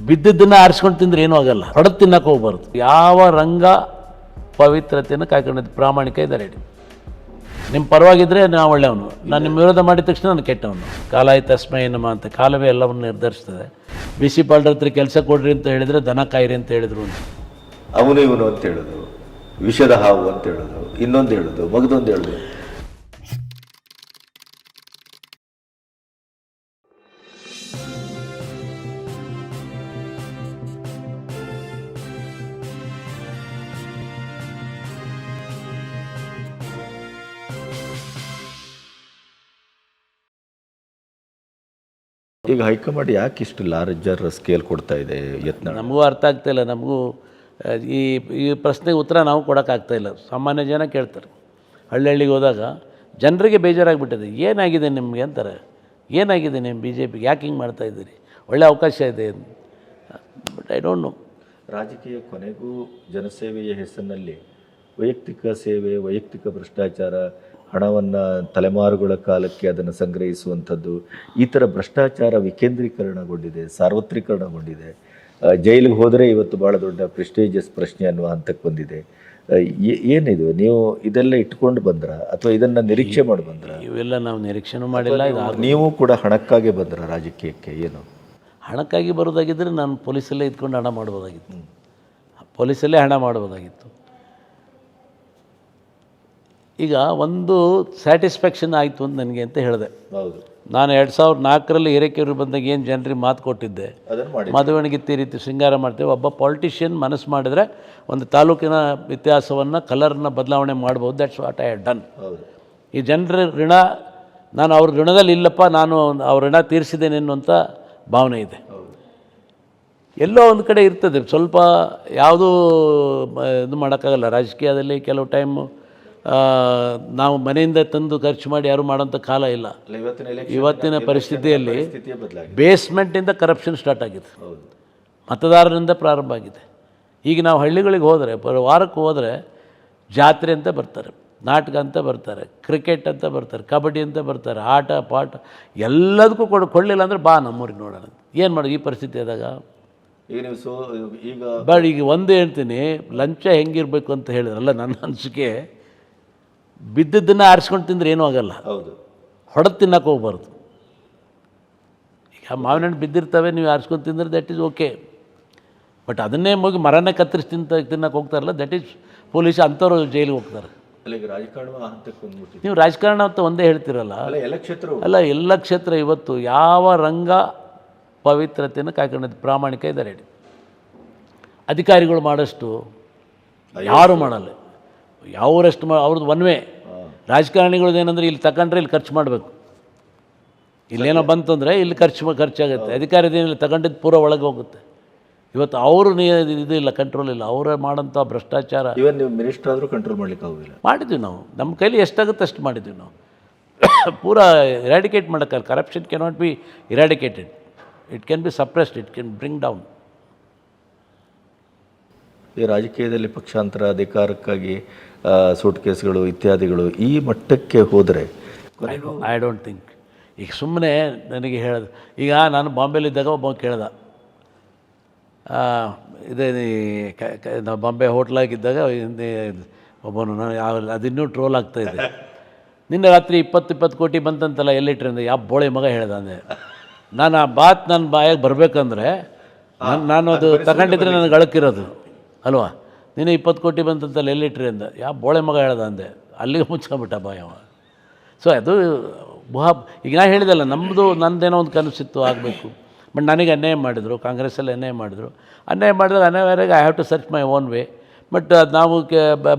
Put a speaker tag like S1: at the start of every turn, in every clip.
S1: ಬಿದ್ದದ್ದನ್ನು ಆರಿಸ್ಕೊಂಡು ತಿಂದ್ರೆ ಏನೂ ಆಗಲ್ಲ. ಹೊಡೆದು ತಿನ್ನಕ್ಕೆ ಹೋಗ್ಬಾರ್ದು. ಯಾವ ರಂಗ ಪವಿತ್ರತೆಯನ್ನು ಕಾಯ್ಕೊಂಡಿದ್ದು ಪ್ರಾಮಾಣಿಕ ಇದ್ದಾರೆ ಹೇಳಿ. ನಿಮ್ಮ ಪರವಾಗಿದ್ದರೆ ನಾವು ಒಳ್ಳೆಯವನು, ನಾನು ನಿಮ್ಮ ವಿರೋಧ ಮಾಡಿದ ತಕ್ಷಣ ನಾನು ಕೆಟ್ಟವನು. ಕಾಲಾಯ ತಸ್ಮೈ ನಮ ಅಂತ ಕಾಲವೇ ಎಲ್ಲವನ್ನು ನಿರ್ಧರಿಸ್ತದೆ. ಬಿಸಿ ಪಾಲ್ಡ್ರ ಹತ್ರ ಕೆಲಸ ಕೊಡ್ರಿ ಅಂತ ಹೇಳಿದರೆ ದನ ಕಾಯಿರಿ ಅಂತ ಹೇಳಿದ್ರು ಅಂತ.
S2: ಅವನು ಇವನು ಅಂತ ಹೇಳೋದು, ವಿಷದ ಹಾವು ಅಂತ ಹೇಳೋದು, ಇನ್ನೊಂದು ಹೇಳೋದು, ಮಗದೊಂದು ಹೇಳೋದು. ಈಗ ಹೈಕಮಾಂಡ್ ಯಾಕೆ ಇಷ್ಟು ಲಾರ್ಜರ್ ಸ್ಕೇಲ್ ಕೊಡ್ತಾ ಇದೆ ಯತ್ನಾಳ್?
S1: ನಮಗೂ ಅರ್ಥ ಆಗ್ತಾಯಿಲ್ಲ. ನಮಗೂ ಈ ಪ್ರಶ್ನೆಗೆ ಉತ್ತರ ನಾವು ಕೊಡೋಕ್ಕಾಗ್ತಾಯಿಲ್ಲ. ಸಾಮಾನ್ಯ ಜನ ಕೇಳ್ತಾರೆ. ಹಳ್ಳಿಗೆ ಹೋದಾಗ ಜನರಿಗೆ ಬೇಜಾರಾಗಿಬಿಟ್ಟಿದೆ. ಏನಾಗಿದೆ ನಿಮಗೆ ಅಂತಾರೆ. ಏನಾಗಿದೆ ನಿಮ್ಮ ಬಿ ಜೆ ಪಿಗೆ, ಯಾಕೆ ಹಿಂಗೆ ಮಾಡ್ತಾಯಿದ್ದೀರಿ, ಒಳ್ಳೆ ಅವಕಾಶ ಇದೆ. But I don't know.
S2: ರಾಜಕೀಯ ಕೊನೆಗೂ ಜನಸೇವೆಯ ಹೆಸರಿನಲ್ಲಿ ವೈಯಕ್ತಿಕ ಸೇವೆ, ವೈಯಕ್ತಿಕ ಭ್ರಷ್ಟಾಚಾರ, ಹಣವನ್ನು ತಲೆಮಾರುಗಳ ಕಾಲಕ್ಕೆ ಅದನ್ನು ಸಂಗ್ರಹಿಸುವಂಥದ್ದು, ಈ ಥರ ಭ್ರಷ್ಟಾಚಾರ ವಿಕೇಂದ್ರೀಕರಣಗೊಂಡಿದೆ, ಸಾರ್ವತ್ರೀಕರಣಗೊಂಡಿದೆ. ಜೈಲಿಗೆ ಹೋದರೆ ಇವತ್ತು ಭಾಳ ದೊಡ್ಡ ಪ್ರೆಸ್ಟೀಜಿಯಸ್ ಪ್ರಶ್ನೆ ಅನ್ನುವ ಹಂತಕ್ಕೆ ಬಂದಿದೆ. ಏನಿದು, ನೀವು ಇದೆಲ್ಲ ಇಟ್ಕೊಂಡು ಬಂದ್ರ ಅಥವಾ ಇದನ್ನು ನಿರೀಕ್ಷೆ ಮಾಡಿ ಬಂದ್ರ?
S1: ಇವೆಲ್ಲ ನಾವು ನಿರೀಕ್ಷೆನೂ ಮಾಡಿಲ್ಲ.
S2: ನೀವು ಕೂಡ ಹಣಕ್ಕಾಗಿ ಬಂದ್ರ ರಾಜಕೀಯಕ್ಕೆ? ಏನು
S1: ಹಣಕ್ಕಾಗಿ ಬರೋದಾಗಿದ್ದರೆ ನಾನು ಪೊಲೀಸಲ್ಲೇ ಇದ್ಕೊಂಡು ಹಣ ಮಾಡ್ಬೋದಾಗಿತ್ತು. ಪೊಲೀಸಲ್ಲೇ ಹಣ ಮಾಡ್ಬೋದಾಗಿತ್ತು. ಈಗ ಒಂದು ಸ್ಯಾಟಿಸ್ಫ್ಯಾಕ್ಷನ್ ಆಯಿತು ಅಂತ ನನಗೆ ಅಂತ ಹೇಳಿದೆ.
S2: ಹೌದು,
S1: ನಾನು 2004ರಲ್ಲಿ ಹಿರೇಕೆರೂರು ಬಂದಾಗ ಏನು ಜನರಿಗೆ ಮಾತು ಕೊಟ್ಟಿದ್ದೆ, ಮದುವೆಗೆ ಈ ರೀತಿ ಶೃಂಗಾರ ಮಾಡ್ತೇವೆ. ಒಬ್ಬ ಪಾಲಿಟಿಷಿಯನ್ ಮನಸ್ಸು ಮಾಡಿದರೆ ಒಂದು ತಾಲೂಕಿನ ಇತಿಹಾಸವನ್ನು, ಕಲರ್ನ ಬದಲಾವಣೆ ಮಾಡ್ಬೋದು. That's what I had done. ಈ ಜನರ ಋಣ, ನಾನು ಅವ್ರ ಋಣದಲ್ಲಿ ಇಲ್ಲಪ್ಪ, ನಾನು ಅವ್ರ ಋಣ ತೀರಿಸಿದ್ದೇನೆ ಅನ್ನುವಂಥ ಭಾವನೆ ಇದೆ. ಎಲ್ಲೋ ಒಂದು ಕಡೆ ಇರ್ತದೆ ಸ್ವಲ್ಪ. ಯಾವುದೂ ಇದು ಮಾಡೋಕ್ಕಾಗಲ್ಲ ರಾಜಕೀಯದಲ್ಲಿ. ಕೆಲವು ಟೈಮು ನಾವು ಮನೆಯಿಂದ ತಂದು ಖರ್ಚು ಮಾಡಿ ಯಾರು ಮಾಡೋಂಥ ಕಾಲ ಇಲ್ಲ. ಇವತ್ತಿನ ಪರಿಸ್ಥಿತಿಯಲ್ಲಿ ಬೇಸ್ಮೆಂಟಿಂದ ಕರಪ್ಷನ್ ಸ್ಟಾರ್ಟ್ ಆಗಿದೆ, ಮತದಾರರಿಂದ ಪ್ರಾರಂಭ ಆಗಿದೆ. ಈಗ ನಾವು ಹಳ್ಳಿಗಳಿಗೆ ಹೋದರೆ, ವಾರಕ್ಕೆ ಹೋದರೆ ಜಾತ್ರೆ ಅಂತ ಬರ್ತಾರೆ, ನಾಟಕ ಅಂತ ಬರ್ತಾರೆ, ಕ್ರಿಕೆಟ್ ಅಂತ ಬರ್ತಾರೆ, ಕಬಡ್ಡಿ ಅಂತ ಬರ್ತಾರೆ, ಆಟ ಪಾಠ ಎಲ್ಲದಕ್ಕೂ ಕೊಡಲಿಲ್ಲ ಅಂದರೆ ಬಾ ನಮ್ಮೂರಿಗೆ ನೋಡೋಣ. ಏನು ಮಾಡೋದು ಈ ಪರಿಸ್ಥಿತಿ ಆದಾಗ? ಈಗ ಒಂದೇ ಹೇಳ್ತೀನಿ, ಲಂಚ ಹೆಂಗಿರಬೇಕು ಅಂತ ಹೇಳಿದ್ರಲ್ಲ, ನನ್ನ ಅನಿಸಿಕೆ ಬಿದ್ದದ್ದನ್ನು ಆರಿಸ್ಕೊಂಡು ತಿಂದ್ರೆ ಏನೂ ಆಗಲ್ಲ. ಹೊಡೆದು ತಿನ್ನಕ್ಕೆ ಹೋಗ್ಬಾರ್ದು. ಈಗ ಮಾವಿನ ಹಣ್ಣು ಬಿದ್ದಿರ್ತವೆ, ನೀವು ಆರಿಸ್ಕೊಂಡು ತಿಂದರೆ ದಟ್ ಈಸ್ ಓಕೆ. ಬಟ್ ಅದನ್ನೇ ಹೋಗಿ ಮರನೇ ಕತ್ತರಿಸಿ ತಿನ್ನಕ್ಕೆ ಹೋಗ್ತಾರಲ್ಲ, ದಟ್ ಈಸ್ ಪೊಲೀಸ್. ಅಂಥವ್ರು ಜೈಲಿಗೆ ಹೋಗ್ತಾರೆ. ನೀವು ರಾಜಕಾರಣ ಅಂತ ಒಂದೇ ಹೇಳ್ತೀರಲ್ಲ. ಅಲ್ಲ, ಎಲ್ಲ ಕ್ಷೇತ್ರ ಇವತ್ತು ಯಾವ ರಂಗ ಪವಿತ್ರತೆಯನ್ನು ಕಾಯ್ಕೊಂಡಿದ್ದು ಪ್ರಾಮಾಣಿಕ ಇದ್ದಾರೆ ಹೇಳಿ. ಅಧಿಕಾರಿಗಳು ಮಾಡೋಷ್ಟು ಯಾರು ಮಾಡಲ್ಲ. ಯಾವರಷ್ಟು ಅವ್ರದ್ದು ಒನ್ವೇ. ರಾಜಕಾರಣಿಗಳದ್ದು ಏನಂದರೆ ಇಲ್ಲಿ ತಗೊಂಡ್ರೆ ಇಲ್ಲಿ ಖರ್ಚು ಮಾಡಬೇಕು, ಇಲ್ಲೇನೋ ಬಂತಂದರೆ ಇಲ್ಲಿ ಖರ್ಚಾಗುತ್ತೆ. ಅಧಿಕಾರಿದೇನಿಲ್ಲ, ತಗೊಂಡಿದ್ದು ಪೂರ ಒಳಗೆ ಹೋಗುತ್ತೆ. ಇವತ್ತು ಅವರು ಇದು ಇಲ್ಲ, ಕಂಟ್ರೋಲ್ ಇಲ್ಲ. ಅವರೇ ಮಾಡೋಂಥ ಭ್ರಷ್ಟಾಚಾರ.
S2: ಇವನ್ ನೀವು ಮಿನಿಸ್ಟರ್ ಆದರೂ ಕಂಟ್ರೋಲ್ ಮಾಡಲಿಕ್ಕೆ ಆಗೋದಿಲ್ಲ.
S1: ಮಾಡಿದ್ವಿ ನಾವು, ನಮ್ಮ ಕೈಲಿ ಎಷ್ಟಾಗುತ್ತೆ ಅಷ್ಟು ಮಾಡಿದ್ವಿ ನಾವು. ಪೂರಾ ಇರಾಡಿಕೇಟ್ ಮಾಡೋಕ್ಕಲ್ಲ. Corruption cannot be eradicated, it can be suppressed, it can bring down.
S2: ಈ ರಾಜಕೀಯದಲ್ಲಿ ಪಕ್ಷಾಂತರ, ಅಧಿಕಾರಕ್ಕಾಗಿ ಸೂಟ್ ಕೇಸ್ಗಳು ಇತ್ಯಾದಿಗಳು ಈ ಮಟ್ಟಕ್ಕೆ ಹೋದರೆ
S1: ಐ ಡೋಂಟ್ ಥಿಂಕ್. ಈಗ ಸುಮ್ಮನೆ ನನಗೆ ಹೇಳೋದು, ಈಗ ನಾನು ಬಾಂಬೆಲಿದ್ದಾಗ ಒಬ್ಬ ಕೇಳ್ದ, ಇದೇ ನಾವು ಬಾಂಬೆ ಹೋಟ್ಲಾಗಿದ್ದಾಗ ಒಬ್ಬನು, ನಾನು ಅದಿನ್ನೂ ಟ್ರೋಲ್ ಆಗ್ತಾಯಿದೆ. ನಿನ್ನೆ ರಾತ್ರಿ 20 ಕೋಟಿ ಬಂತಂತಲ್ಲ, ಎಲ್ಲಿಟ್ರಿ ಅಂದರೆ ಯಾವ ಬೋಳೆ ಮಗ ಹೇಳ್ದ ಅಂದೆ. ನಾನು ಆ ಬಾತ್ ನನ್ನ ಬಾಯಾಗ ಬರಬೇಕಂದ್ರೆ ನಾನು ಅದು ತಗೊಂಡಿದ್ರೆ ನನಗೆ ಅಳಕಿರೋದು ಅಲ್ವಾ. ನೀನು 20 ಕೋಟಿ ಬಂತಂತಲ್ಲ, ಎಲ್ಲಿಟ್ರಿ ಅಂದ. ಯಾವ ಬೋಳೆ ಮಗ ಹೇಳ್ದ ಅಂದೆ. ಅಲ್ಲಿಗೆ ಮುಚ್ಕೊಂಬಿಟ್ಟ ಬಾಯವ. ಸೊ ಅದು ಈಗ ನಾ ಹೇಳಿದಲ್ಲ, ನಂದೇನೋ ಒಂದು ಕನಸಿತ್ತು ಆಗಬೇಕು. ಬಟ್ ನನಗೆ ಅನ್ಯಾಯ ಮಾಡಿದರು, ಕಾಂಗ್ರೆಸ್ಸಲ್ಲಿ ಅನ್ಯಾಯ ಮಾಡಿದರು. ಅನ್ಯಾಯ ಮಾಡಿದಾಗ ಅನ್ಯಾಯವಾಗಿ I have to search my own way. But ನಾವು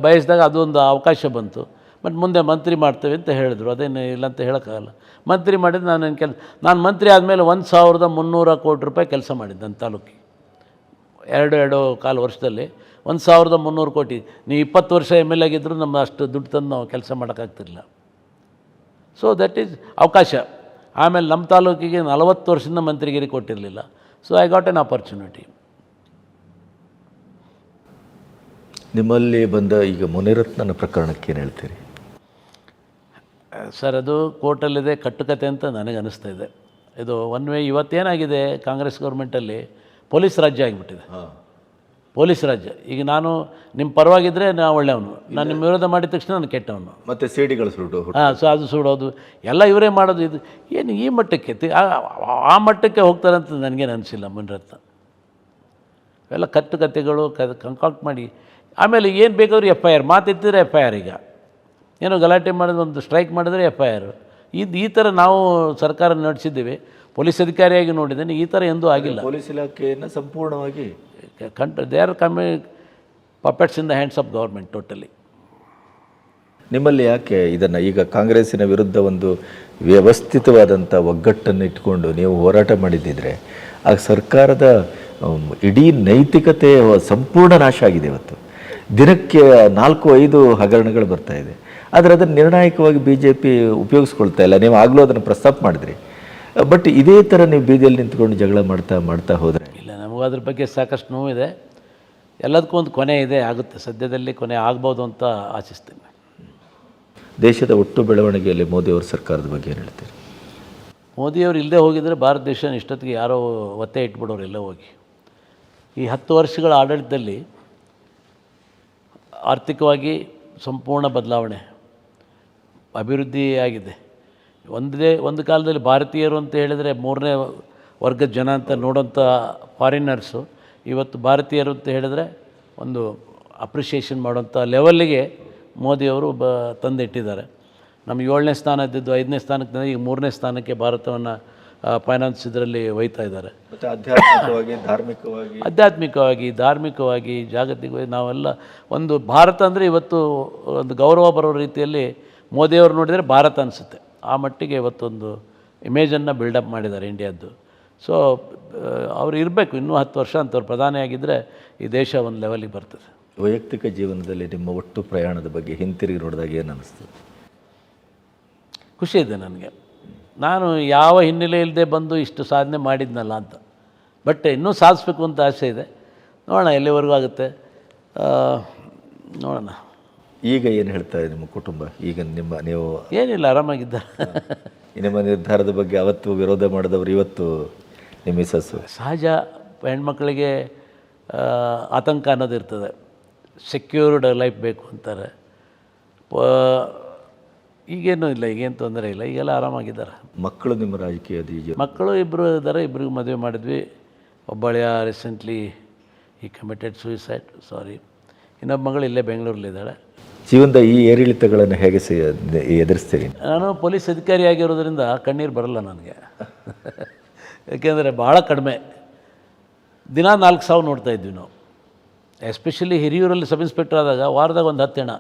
S1: ಬಯಸಿದಾಗ ಅದೊಂದು ಅವಕಾಶ ಬಂತು. ಬಟ್ ಮುಂದೆ ಮಂತ್ರಿ ಮಾಡ್ತೇವೆ ಅಂತ ಹೇಳಿದ್ರು. ಅದೇನು ಇಲ್ಲ ಅಂತ ಹೇಳೋಕ್ಕಾಗಲ್ಲ. ಮಂತ್ರಿ ಮಾಡಿದ್ದು ನಾನು ಮಂತ್ರಿ ಆದಮೇಲೆ 1300 ಕೋಟಿ ರೂಪಾಯಿ ಕೆಲಸ ಮಾಡಿದ್ದೆ ನನ್ನ ತಾಲೂಕಿಗೆ. 2.25 ವರ್ಷದಲ್ಲಿ 1300 ಕೋಟಿ. ನೀವು 20 ವರ್ಷ MLA ಆಗಿದ್ದರೂ ನಮ್ಮ ಅಷ್ಟು ದುಡ್ಡು ತಂದು ನಾವು ಕೆಲಸ ಮಾಡೋಕ್ಕಾಗ್ತಿರಲಿಲ್ಲ. ಸೊ ದಟ್ ಈಸ್ ಅವಕಾಶ. ಆಮೇಲೆ ನಮ್ಮ ತಾಲೂಕಿಗೆ 40 ವರ್ಷದಿಂದ ಮಂತ್ರಿಗಿರಿ ಕೊಟ್ಟಿರಲಿಲ್ಲ. So I got an opportunity.
S2: ನಿಮ್ಮಲ್ಲಿ ಬಂದ ಈಗ ಮುನಿರತ್ನನ ಪ್ರಕರಣಕ್ಕೆ ಏನು ಹೇಳ್ತೀರಿ
S1: ಸರ್? ಅದು ಕೋರ್ಟಲ್ಲಿದೆ, ಕಟ್ಟುಕತೆ ಅಂತ ನನಗೆ ಅನ್ನಿಸ್ತಾ ಇದೆ. ಇದು ಒನ್ ವೇ. ಇವತ್ತೇನಾಗಿದೆ, ಕಾಂಗ್ರೆಸ್ ಗೌರ್ಮೆಂಟಲ್ಲಿ ಪೊಲೀಸ್ ರಾಜ್ಯ ಆಗಿಬಿಟ್ಟಿದೆ. ಪೊಲೀಸ್ ರಾಜ್ಯ. ಈಗ ನಾನು ನಿಮ್ಮ ಪರವಾಗಿದ್ದರೆ ನಾನು ಒಳ್ಳೆಯವನು, ನಾನು ನಿಮ್ಮ ವಿರೋಧ ಮಾಡಿದ ತಕ್ಷಣ ನಾನು ಕೆಟ್ಟವನು.
S2: ಮತ್ತು ಸಿಡಿಗಳು ಸುಡು.
S1: ಸೊ ಅದು ಸುಡೋದು ಎಲ್ಲ ಇವರೇ ಮಾಡೋದು. ಇದು ಏನು ಈ ಮಟ್ಟಕ್ಕೆ ಆ ಮಟ್ಟಕ್ಕೆ ಹೋಗ್ತಾರೆ ಅಂತ ನನಗೇನು ಅನಿಸಿಲ್ಲ ಮುನಿರತ್ನ. ಎಲ್ಲ ಕತೆಗಳು ಕಂಕಾಕ್ಟ್ ಮಾಡಿ ಆಮೇಲೆ ಏನು ಬೇಕಾದ್ರೂ FIR, ಮಾತೆತ್ತಿದ್ರೆ FIR. ಈಗ ಏನೋ ಗಲಾಟೆ ಮಾಡಿದ್ರೆ, ಒಂದು ಸ್ಟ್ರೈಕ್ ಮಾಡಿದ್ರೆ FIR. ಈ ಥರ ನಾವು ಸರ್ಕಾರ ನಡೆಸಿದ್ದೀವಿ. ಪೊಲೀಸ್ ಅಧಿಕಾರಿಯಾಗಿ ನೋಡಿದ್ದೇನೆ, ಈ ಥರ ಎಂದೂ ಆಗಿಲ್ಲ.
S2: ಪೊಲೀಸ್ ಇಲಾಖೆಯನ್ನು ಸಂಪೂರ್ಣವಾಗಿ
S1: they are puppets in the hands of government totally.
S2: ನಿಮ್ಮಲ್ಲಿ ಯಾಕೆ ಇದನ್ನು ಈಗ ಕಾಂಗ್ರೆಸ್ಸಿನ ವಿರುದ್ಧ ಒಂದು ವ್ಯವಸ್ಥಿತವಾದಂಥ ಒಗ್ಗಟ್ಟನ್ನು ಇಟ್ಕೊಂಡು ನೀವು ಹೋರಾಟ ಮಾಡಿದ್ದಿದ್ರೆ ಆ ಸರ್ಕಾರದ ಇಡೀ ನೈತಿಕತೆ ಸಂಪೂರ್ಣ ನಾಶ ಆಗಿದೆ. ಇವತ್ತು ದಿನಕ್ಕೆ 4-5 ಹಗರಣಗಳು ಬರ್ತಾ ಇದೆ. ಆದರೆ ಅದನ್ನು ನಿರ್ಣಾಯಕವಾಗಿ BJP ಉಪಯೋಗಿಸ್ಕೊಳ್ತಾ ಇಲ್ಲ. ನೀವು ಆಗಲೂ ಅದನ್ನು ಪ್ರಸ್ತಾಪ ಮಾಡಿದ್ರಿ. ಬಟ್ ಇದೇ ಥರ ನೀವು ಬೀದಿಯಲ್ಲಿ ನಿಂತ್ಕೊಂಡು ಜಗಳ ಮಾಡ್ತಾ ಹೋದರೆ
S1: ಇಲ್ಲ, ನಮಗೂ ಅದ್ರ ಬಗ್ಗೆ ಸಾಕಷ್ಟು ನೋವಿದೆ. ಎಲ್ಲದಕ್ಕೂ ಒಂದು ಕೊನೆ ಇದೆ, ಆಗುತ್ತೆ. ಸದ್ಯದಲ್ಲಿ ಕೊನೆ ಆಗ್ಬೋದು ಅಂತ ಆಶಿಸ್ತೀನಿ.
S2: ದೇಶದ ಒಟ್ಟು ಬೆಳವಣಿಗೆಯಲ್ಲಿ ಮೋದಿಯವರ ಸರ್ಕಾರದ ಬಗ್ಗೆ ಏನು ಹೇಳ್ತೀರಿ?
S1: ಮೋದಿಯವರು ಇಲ್ಲದೆ ಹೋಗಿದರೆ ಭಾರತ ದೇಶ ಇಷ್ಟೊತ್ತಿಗೆ ಯಾರೋ ಒತ್ತೆ ಇಟ್ಬಿಡೋರು ಎಲ್ಲ ಹೋಗಿ. ಈ 10 ವರ್ಷಗಳ ಆಡಳಿತದಲ್ಲಿ ಆರ್ಥಿಕವಾಗಿ ಸಂಪೂರ್ಣ ಬದಲಾವಣೆ, ಅಭಿವೃದ್ಧಿ ಆಗಿದೆ. ಒಂದು ಕಾಲದಲ್ಲಿ ಭಾರತೀಯರು ಅಂತ ಹೇಳಿದರೆ 3ನೇ ವರ್ಗದ ಜನ ಅಂತ ನೋಡೋಂಥ ಫಾರಿನರ್ಸು ಇವತ್ತು ಭಾರತೀಯರು ಅಂತ ಹೇಳಿದ್ರೆ ಒಂದು ಅಪ್ರಿಷಿಯೇಷನ್ ಮಾಡೋಂಥ ಲೆವೆಲ್ಲಿಗೆ ಮೋದಿಯವರು ತಂದಿಟ್ಟಿದ್ದಾರೆ. ನಮ್ಮ 7ನೇ ಸ್ಥಾನ ಇದ್ದಿದ್ದು 5ನೇ ಸ್ಥಾನಕ್ಕೆ ಈಗ 3ನೇ ಸ್ಥಾನಕ್ಕೆ ಭಾರತವನ್ನು ಫೈನಾನ್ಸ್ ಇದರಲ್ಲಿ ಒಯ್ತಾ ಇದ್ದಾರೆ.
S2: ಮತ್ತು ಆಧ್ಯಾತ್ಮಿಕವಾಗಿ ಧಾರ್ಮಿಕವಾಗಿ ಜಾಗತಿಕವಾಗಿ ನಾವೆಲ್ಲ ಒಂದು ಭಾರತ ಅಂದರೆ ಇವತ್ತು ಒಂದು ಗೌರವ ಬರೋ ರೀತಿಯಲ್ಲಿ ಮೋದಿಯವರು ನೋಡಿದರೆ ಭಾರತ ಅನಿಸುತ್ತೆ. ಆ ಮಟ್ಟಿಗೆ ಇವತ್ತೊಂದು ಇಮೇಜನ್ನು ಬಿಲ್ಡಪ್ ಮಾಡಿದ್ದಾರೆ ಇಂಡಿಯಾದ್ದು. ಸೊ ಅವ್ರು ಇರಬೇಕು ಇನ್ನೂ 10 ವರ್ಷ ಅಂಥವ್ರು ಪ್ರಧಾನಿಯಾಗಿದ್ದರೆ ಈ ದೇಶ ಒಂದು ಲೆವೆಲಿಗೆ ಬರ್ತದೆ. ವೈಯಕ್ತಿಕ ಜೀವನದಲ್ಲಿ ನಿಮ್ಮ ಒಟ್ಟು ಪ್ರಯಾಣದ ಬಗ್ಗೆ ಹಿಂತಿರುಗಿ ನೋಡಿದಾಗ ಏನು ಅನ್ನಿಸ್ತದೆ?
S1: ಖುಷಿ ಇದೆ ನನಗೆ. ನಾನು ಯಾವ ಹಿನ್ನೆಲೆ ಇಲ್ಲದೆ ಬಂದು ಇಷ್ಟು ಸಾಧನೆ ಮಾಡಿದ್ನಲ್ಲ ಅಂತ. ಬಟ್ ಇನ್ನೂ ಸಾಧಿಸ್ಬೇಕು ಅಂತ ಆಸೆ ಇದೆ. ನೋಡೋಣ ಎಲ್ಲಿವರೆಗೂ ಆಗುತ್ತೆ, ನೋಡೋಣ.
S2: ಈಗ ಏನು ಹೇಳ್ತಾರೆ ನಿಮ್ಮ ಕುಟುಂಬ? ಈಗ ನೀವು
S1: ಏನಿಲ್ಲ, ಆರಾಮಾಗಿದ್ದಾರೆ.
S2: ನಿಮ್ಮ ನಿರ್ಧಾರದ ಬಗ್ಗೆ ಅವತ್ತು ವಿರೋಧ ಮಾಡಿದವರು ಇವತ್ತು ನಿಮ್ಮ ಮಿಸಸ್ಸು.
S1: ಸಹಜ, ಹೆಣ್ಮಕ್ಳಿಗೆ ಆತಂಕ ಅನ್ನೋದು ಇರ್ತದೆ. ಸೆಕ್ಯೂರ್ಡ್ ಲೈಫ್ ಬೇಕು ಅಂತಾರೆ. ಈಗೇನೂ ಇಲ್ಲ, ಈಗೇನು ತೊಂದರೆ ಇಲ್ಲ, ಈಗೆಲ್ಲ ಆರಾಮಾಗಿದ್ದಾರೆ.
S2: ಮಕ್ಕಳು ನಿಮ್ಮ ರಾಜಕೀಯದ
S1: ಮಕ್ಕಳು 2 ಇದ್ದಾರೆ. 2 ಮದುವೆ ಮಾಡಿದ್ವಿ. ಒಬ್ಬಳೆಯ ರೀಸೆಂಟ್ಲಿ ಈ ಕಮಿಟೆಡ್ ಸೂಯಿಸೈಡ್, ಸಾರಿ. ಇನ್ನೊಬ್ಬ ಮಗಳು ಇಲ್ಲೇ ಬೆಂಗಳೂರಲ್ಲಿದ್ದಾಳೆ.
S2: ಜೀವನದ ಈ ಏರಿಳಿತಗಳನ್ನು ಹೇಗೆ ಎದುರಿಸ್ತೀರಿ?
S1: ನಾನು ಪೊಲೀಸ್ ಅಧಿಕಾರಿಯಾಗಿರೋದ್ರಿಂದ ಕಣ್ಣೀರು ಬರಲ್ಲ ನನಗೆ. ಯಾಕೆಂದರೆ ಭಾಳ ಕಡಿಮೆ. ದಿನ 4,000 ನೋಡ್ತಾ ಇದ್ವಿ ನಾವು. ಎಸ್ಪೆಷಲಿ ಹಿರಿಯೂರಲ್ಲಿ ಸಬ್ ಇನ್ಸ್ಪೆಕ್ಟರ್ ಆದಾಗ ವಾರದಾಗ ಒಂದು 10 ಜನ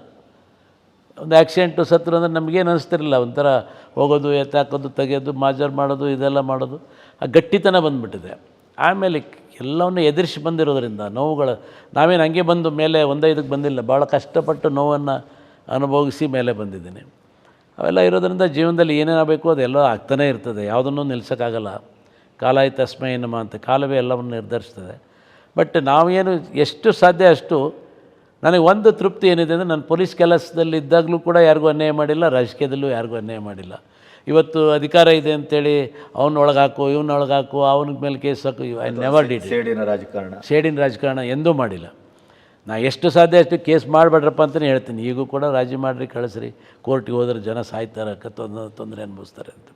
S1: ಒಂದು ಆಕ್ಸಿಡೆಂಟು ಸತ್ರು ಅಂದರೆ ನಮಗೇನು ಅನಿಸ್ತಿರಲಿಲ್ಲ. ಒಂಥರ ಹೋಗೋದು, ಎತ್ತಾಕೋದು, ತೆಗೆಯೋದು, ಮಾಜರ್ ಮಾಡೋದು, ಇದೆಲ್ಲ ಮಾಡೋದು. ಆ ಗಟ್ಟಿತನ ಬಂದುಬಿಟ್ಟಿದೆ. ಆಮೇಲೆ ಎಲ್ಲವನ್ನೂ ಎದುರಿಸಿ ಬಂದಿರೋದ್ರಿಂದ ನೋವುಗಳು ನಾವೇನು ಹಂಗೆ ಬಂದು ಮೇಲೆ 1-5ಕ್ಕೆ ಬಂದಿಲ್ಲ. ಭಾಳ ಕಷ್ಟಪಟ್ಟು ನೋವನ್ನು ಅನುಭವಿಸಿ ಮೇಲೆ ಬಂದಿದ್ದೀನಿ. ಅವೆಲ್ಲ ಇರೋದ್ರಿಂದ ಜೀವನದಲ್ಲಿ ಏನೇನಾಗಬೇಕು ಅದೆಲ್ಲ ಆಗ್ತಾನೇ ಇರ್ತದೆ. ಯಾವುದನ್ನೂ ನಿಲ್ಸೋಕ್ಕಾಗಲ್ಲ. ಕಾಲಾಯ ತಸ್ಮೈ ನಮ ಅಂತ ಕಾಲವೇ ಎಲ್ಲವನ್ನು ನಿರ್ಧರಿಸ್ತದೆ. ಬಟ್ ನಾವೇನು ಎಷ್ಟು ಸಾಧ್ಯ ಅಷ್ಟು ನನಗೆ ಒಂದು ತೃಪ್ತಿ ಏನಿದೆ ಅಂದರೆ ನಾನು ಪೊಲೀಸ್ ಕೆಲಸದಲ್ಲಿ ಇದ್ದಾಗಲೂ ಕೂಡ ಯಾರಿಗೂ ಅನ್ಯಾಯ ಮಾಡಿಲ್ಲ, ರಾಜಕೀಯದಲ್ಲೂ ಯಾರಿಗೂ ಅನ್ಯಾಯ ಮಾಡಿಲ್ಲ. ಇವತ್ತು ಅಧಿಕಾರ ಇದೆ ಅಂತೇಳಿ ಅವನೊಳಗಾಕು ಇವನೊಳಗಾಕು ಅವನ ಮೇಲೆ ಕೇಸ್ ಹಾಕು, ಐ ನೆವರ್ ಡಿಡ್. ಸೇಡಿನ ರಾಜಕಾರಣ ಎಂದೂ ಮಾಡಿಲ್ಲ. ನಾ ಎಷ್ಟು ಸಾಧ್ಯ ಅಷ್ಟು ಕೇಸ್ ಮಾಡಬೇಡ್ರಪ್ಪ ಅಂತಲೇ ಹೇಳ್ತೀನಿ. ಈಗೂ ಕೂಡ ರಾಜಿ ಮಾಡಿರಿ, ಕಳಿಸ್ರಿ, ಕೋರ್ಟಿಗೆ ಹೋದ್ರೆ ಜನ ಸಾಯ್ತಾರೆ, ತೊಂದರೆ ಅನುಭವಿಸ್ತಾರೆ ಅಂತ.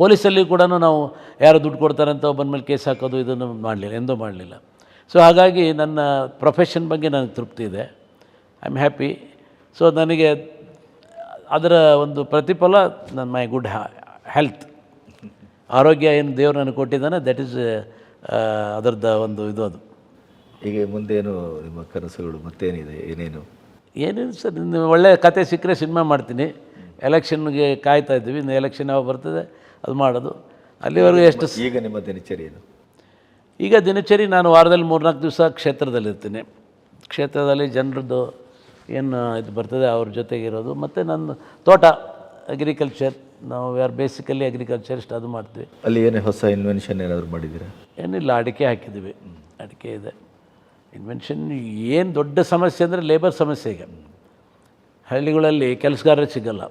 S1: ಪೊಲೀಸಲ್ಲಿ ಕೂಡ ನಾವು ಯಾರು ದುಡ್ಡು ಕೊಡ್ತಾರೆ ಅಂತ ಒಬ್ಬನ ಮೇಲೆ ಕೇಸ್ ಹಾಕೋದು ಇದನ್ನು ಮಾಡಲಿಲ್ಲ, ಎಂದೂ ಮಾಡಲಿಲ್ಲ. ಸೊ ಹಾಗಾಗಿ ನನ್ನ ಪ್ರೊಫೆಷನ್ ಬಗ್ಗೆ ನನಗೆ ತೃಪ್ತಿ ಇದೆ. I am happy. ಸೊ ನನಗೆ ಅದರ ಒಂದು ಪ್ರತಿಫಲ ನನ್ನ ಮೈ ಗುಡ್ ಹೆಲ್ತ್, ಆರೋಗ್ಯ ಏನು ದೇವರು ನನಗೆ ಕೊಟ್ಟಿದ್ದಾನೆ, ದಟ್ ಈಸ್ ಅದರದ್ದು ಒಂದು ಇದು. ಅದು
S2: ಈಗ ಮುಂದೇನು ನಿಮ್ಮ ಕನಸುಗಳು ಮತ್ತೇನಿದೆ?
S1: ಏನೇನು ಸರ್, ಒಳ್ಳೆಯ ಕತೆ ಸಿಕ್ಕರೆ ಸಿನಿಮಾ ಮಾಡ್ತೀನಿ. ಎಲೆಕ್ಷನ್ಗೆ ಕಾಯ್ತಾ ಇದ್ದೀವಿ. ಇನ್ನು ಎಲೆಕ್ಷನ್ ಯಾವಾಗ ಬರ್ತದೆ ಅದು ಮಾಡೋದು. ಅಲ್ಲಿವರೆಗೂ ಎಷ್ಟು
S2: ಈಗ ನಿಮ್ಮ ದಿನಚರಿ ಏನು?
S1: ಈಗ ದಿನಚರಿ ನಾನು ವಾರದಲ್ಲಿ 3-4 ದಿವಸ ಕ್ಷೇತ್ರದಲ್ಲಿರ್ತೀನಿ. ಕ್ಷೇತ್ರದಲ್ಲಿ ಜನರದ್ದು ಏನು ಇದು ಬರ್ತದೆ ಅವ್ರ ಜೊತೆಗಿರೋದು. ಮತ್ತು ನನ್ನ ತೋಟ, ಅಗ್ರಿಕಲ್ಚರ್, ನಾವು ಬೇಸಿಕಲಿ ಅಗ್ರಿಕಲ್ಚರಿಸ್ಟ್, ಅದು ಮಾಡ್ತೀವಿ.
S2: ಅಲ್ಲಿ ಏನು ಹೊಸ ಇನ್ವೆನ್ಷನ್ ಏನಾದರೂ ಮಾಡಿದ್ದೀರಾ?
S1: ಏನಿಲ್ಲ, ಅಡಿಕೆ ಹಾಕಿದ್ದೀವಿ. ಅಡಿಕೆ ಇದೆ. ಇನ್ವೆನ್ಷನ್ ಏನು ದೊಡ್ಡ ಸಮಸ್ಯೆ ಅಂದರೆ ಲೇಬರ್ ಸಮಸ್ಯೆ. ಈಗ ಹಳ್ಳಿಗಳಲ್ಲಿ ಕೆಲಸಗಾರರು ಸಿಗಲ್ಲ.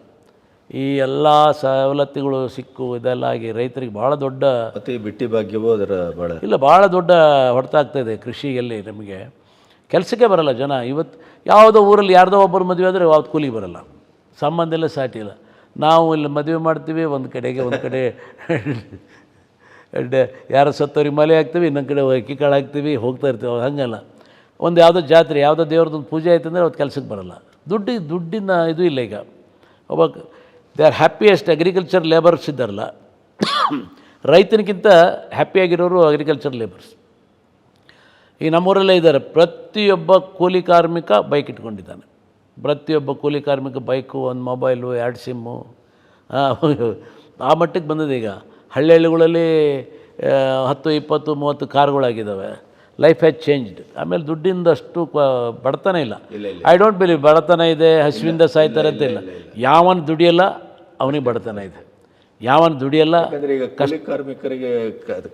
S1: ಈ ಎಲ್ಲ ಸವಲತ್ತುಗಳು ಸಿಕ್ಕು ಇದೆಲ್ಲ ಆಗಿ ರೈತರಿಗೆ ಭಾಳ ದೊಡ್ಡ
S2: ಮತ್ತು ಈ ಬಿಟ್ಟಿ ಭಾಗ್ಯವೂ ಅದರ ಭಾಳ
S1: ಇಲ್ಲ ಭಾಳ ದೊಡ್ಡ ಹೊಡೆತಾಗ್ತಾಯಿದೆ ಕೃಷಿಯಲ್ಲಿ. ನಮಗೆ ಕೆಲಸಕ್ಕೆ ಬರಲ್ಲ ಜನ. ಇವತ್ತು ಯಾವುದೋ ಊರಲ್ಲಿ ಯಾರ್ದೋ ಒಬ್ಬರು ಮದುವೆ ಆದರೆ ಯಾವ್ದು ಕೂಲಿಗೆ ಬರಲ್ಲ, ಸಂಬಂಧ ಎಲ್ಲ ಸಾಟಿ ಇಲ್ಲ. ನಾವು ಇಲ್ಲಿ ಮದುವೆ ಮಾಡ್ತೀವಿ, ಒಂದು ಕಡೆಗೆ ಒಂದು ಕಡೆ ಯಾರೋ ಸತ್ತವ್ರಿಗೆ ಮಲೆ ಹಾಕ್ತೀವಿ, ಇನ್ನೊಂದು ಕಡೆ ಅಕ್ಕಿ ಕಾಳು ಹಾಕ್ತೀವಿ, ಹೋಗ್ತಾ ಇರ್ತೀವಿ. ಹಾಗಲ್ಲ, ಒಂದು ಯಾವುದೋ ಜಾತ್ರೆ ಯಾವುದೋ ದೇವ್ರದ್ದೊಂದು ಪೂಜೆ ಆಯ್ತು ಅಂದರೆ ಅವತ್ತು ಕೆಲಸಕ್ಕೆ ಬರಲ್ಲ. ದುಡ್ಡಿನ ಇದು ಇಲ್ಲ. ಈಗ ಒಬ್ಬ they are happiest agriculture labours ಇದ್ದಾರಲ್ಲ, ರೈತನಿಗಿಂತ ಹ್ಯಾಪಿಯಾಗಿರೋರು ಅಗ್ರಿಕಲ್ಚರ್ ಲೇಬರ್ಸ್. ಈಗ ನಮ್ಮೂರಲ್ಲೇ ಇದ್ದಾರೆ, ಪ್ರತಿಯೊಬ್ಬ ಕೂಲಿ ಕಾರ್ಮಿಕ ಬೈಕ್ ಇಟ್ಕೊಂಡಿದ್ದಾನೆ. ಪ್ರತಿಯೊಬ್ಬ ಕೂಲಿ ಕಾರ್ಮಿಕ ಬೈಕು, ಒಂದು ಮೊಬೈಲು, 2 ಸಿಮ್ಮು, ಆ ಮಟ್ಟಕ್ಕೆ ಬಂದಿದೆ. ಈಗ ಹಳ್ಳಿಗಳಲ್ಲಿ 10, 20, 30 ಕಾರ್ಗಳಾಗಿದ್ದಾವೆ. Life has changed. ಆಮೇಲೆ ದುಡ್ಡಿಂದಷ್ಟು ಬಡತನ ಇಲ್ಲ. ಐ ಡೋಂಟ್ ಬಿಲೀವ್ ಬಡತನ ಇದೆ, ಹಸಿವಿಂದ ಸಾಯ್ತಾರೆ ಅಂತ ಇಲ್ಲ. ಯಾವನು ದುಡಿಯಲ್ಲ ಅವನಿಗೆ ಬಡತನ ಇದೆ, ಯಾವನು ದುಡಿಯಲ್ಲ.
S2: ಯಾಕಂದರೆ ಈಗ ಕೂಲಿ ಕಾರ್ಮಿಕರಿಗೆ,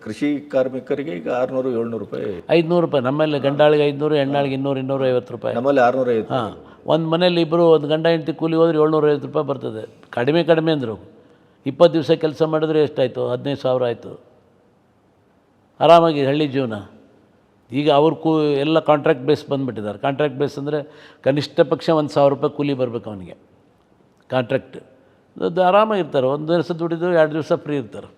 S2: ಕೃಷಿ ಕಾರ್ಮಿಕರಿಗೆ ಈಗ 600-700 ರೂಪಾಯಿ,
S1: 500 ರೂಪಾಯಿ. ನಮ್ಮಲ್ಲಿ ಗಂಡಾಳಿಗೆ 500, ಹೆಣ್ಣಾಳಿಗೆ 200-250 ರೂಪಾಯಿ.
S2: ನಮ್ಮಲ್ಲಿ 650.
S1: ಹಾಂ, ಒಂದು ಮನೇಲಿ ಇಬ್ಬರು, ಒಂದು ಗಂಡ ಹೆಂಡತಿ ಕೂಲಿ ಹೋದ್ರೆ 750 ರೂಪಾಯಿ ಬರ್ತದೆ. ಕಡಿಮೆ ಅಂದರು. 20 ದಿವಸ ಕೆಲಸ ಮಾಡಿದ್ರೆ ಎಷ್ಟಾಯಿತು? 15,000 ಆಯಿತು. ಆರಾಮಾಗಿ ಹಳ್ಳಿ ಜೀವನ. ಈಗ ಅವ್ರು ಎಲ್ಲ ಕಾಂಟ್ರಾಕ್ಟ್ ಬೇಸ್ ಬಂದುಬಿಟ್ಟಿದ್ದಾರೆ. ಕಾಂಟ್ರಾಕ್ಟ್ ಬೇಸ್ ಅಂದರೆ ಕನಿಷ್ಠ ಪಕ್ಷ 1,000 ರೂಪಾಯಿ ಕೂಲಿ ಬರಬೇಕು ಅವನಿಗೆ, ಕಾಂಟ್ರಾಕ್ಟ್. ಅದು ಆರಾಮಾಗಿರ್ತಾರೆ. ಒಂದು ದಿವಸ ದುಡಿದು 2 ದಿವಸ ಫ್ರೀ ಇರ್ತಾರೆ.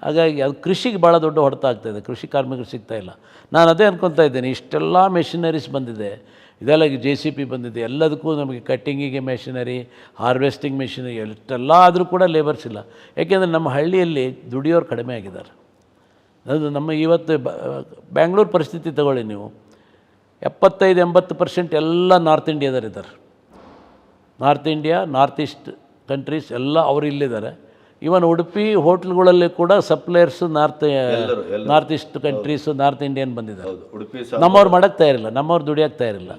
S1: ಹಾಗಾಗಿ ಅದು ಕೃಷಿಗೆ ಭಾಳ ದೊಡ್ಡ ಹೊಡೆತ ಆಗ್ತಾಯಿದೆ. ಕೃಷಿ ಕಾರ್ಮಿಕರು ಸಿಗ್ತಾಯಿಲ್ಲ. ನಾನು ಅದೇ ಅಂದ್ಕೊತಾ ಇದ್ದೇನೆ, ಇಷ್ಟೆಲ್ಲ ಮೆಷಿನರೀಸ್ ಬಂದಿದೆ, ಇದೆಲ್ಲ JCB ಬಂದಿದೆ, ಎಲ್ಲದಕ್ಕೂ ನಮಗೆ ಕಟ್ಟಿಂಗಿಗೆ ಮೆಷಿನರಿ, ಹಾರ್ವೆಸ್ಟಿಂಗ್ ಮೆಷಿನರಿ, ಎಷ್ಟೆಲ್ಲ ಆದರೂ ಕೂಡ ಲೇಬರ್ಸ್ ಇಲ್ಲ. ಯಾಕೆಂದರೆ ನಮ್ಮ ಹಳ್ಳಿಯಲ್ಲಿ ದುಡಿಯೋರು ಕಡಿಮೆ ಆಗಿದ್ದಾರೆ. ಅದು ನಮ್ಮ ಇವತ್ತು ಬ್ಯಾಂಗ್ಳೂರು ಪರಿಸ್ಥಿತಿ ತಗೊಳ್ಳಿ ನೀವು, 75-80% ಎಲ್ಲ ನಾರ್ತ್ ಇಂಡಿಯಾದಲ್ಲಿದ್ದಾರೆ. North India, north east countries ಎಲ್ಲ ಅವರು ಇಲ್ಲಿದ್ದಾರೆ. ಇವನ್ ಉಡುಪಿ ಹೋಟ್ಲ್ಗಳಲ್ಲಿ ಕೂಡ suppliers north east countries, north Indian ಬಂದಿದ್ದಾರೆ. ನಮ್ಮವ್ರು ಮಾಡೋಕ್ಕೆ ತಯಾರಿಲ್ಲ, ನಮ್ಮವ್ರು ದುಡಿಯೋಕ್ಕೆ ತಯಾರಿಲ್ಲ.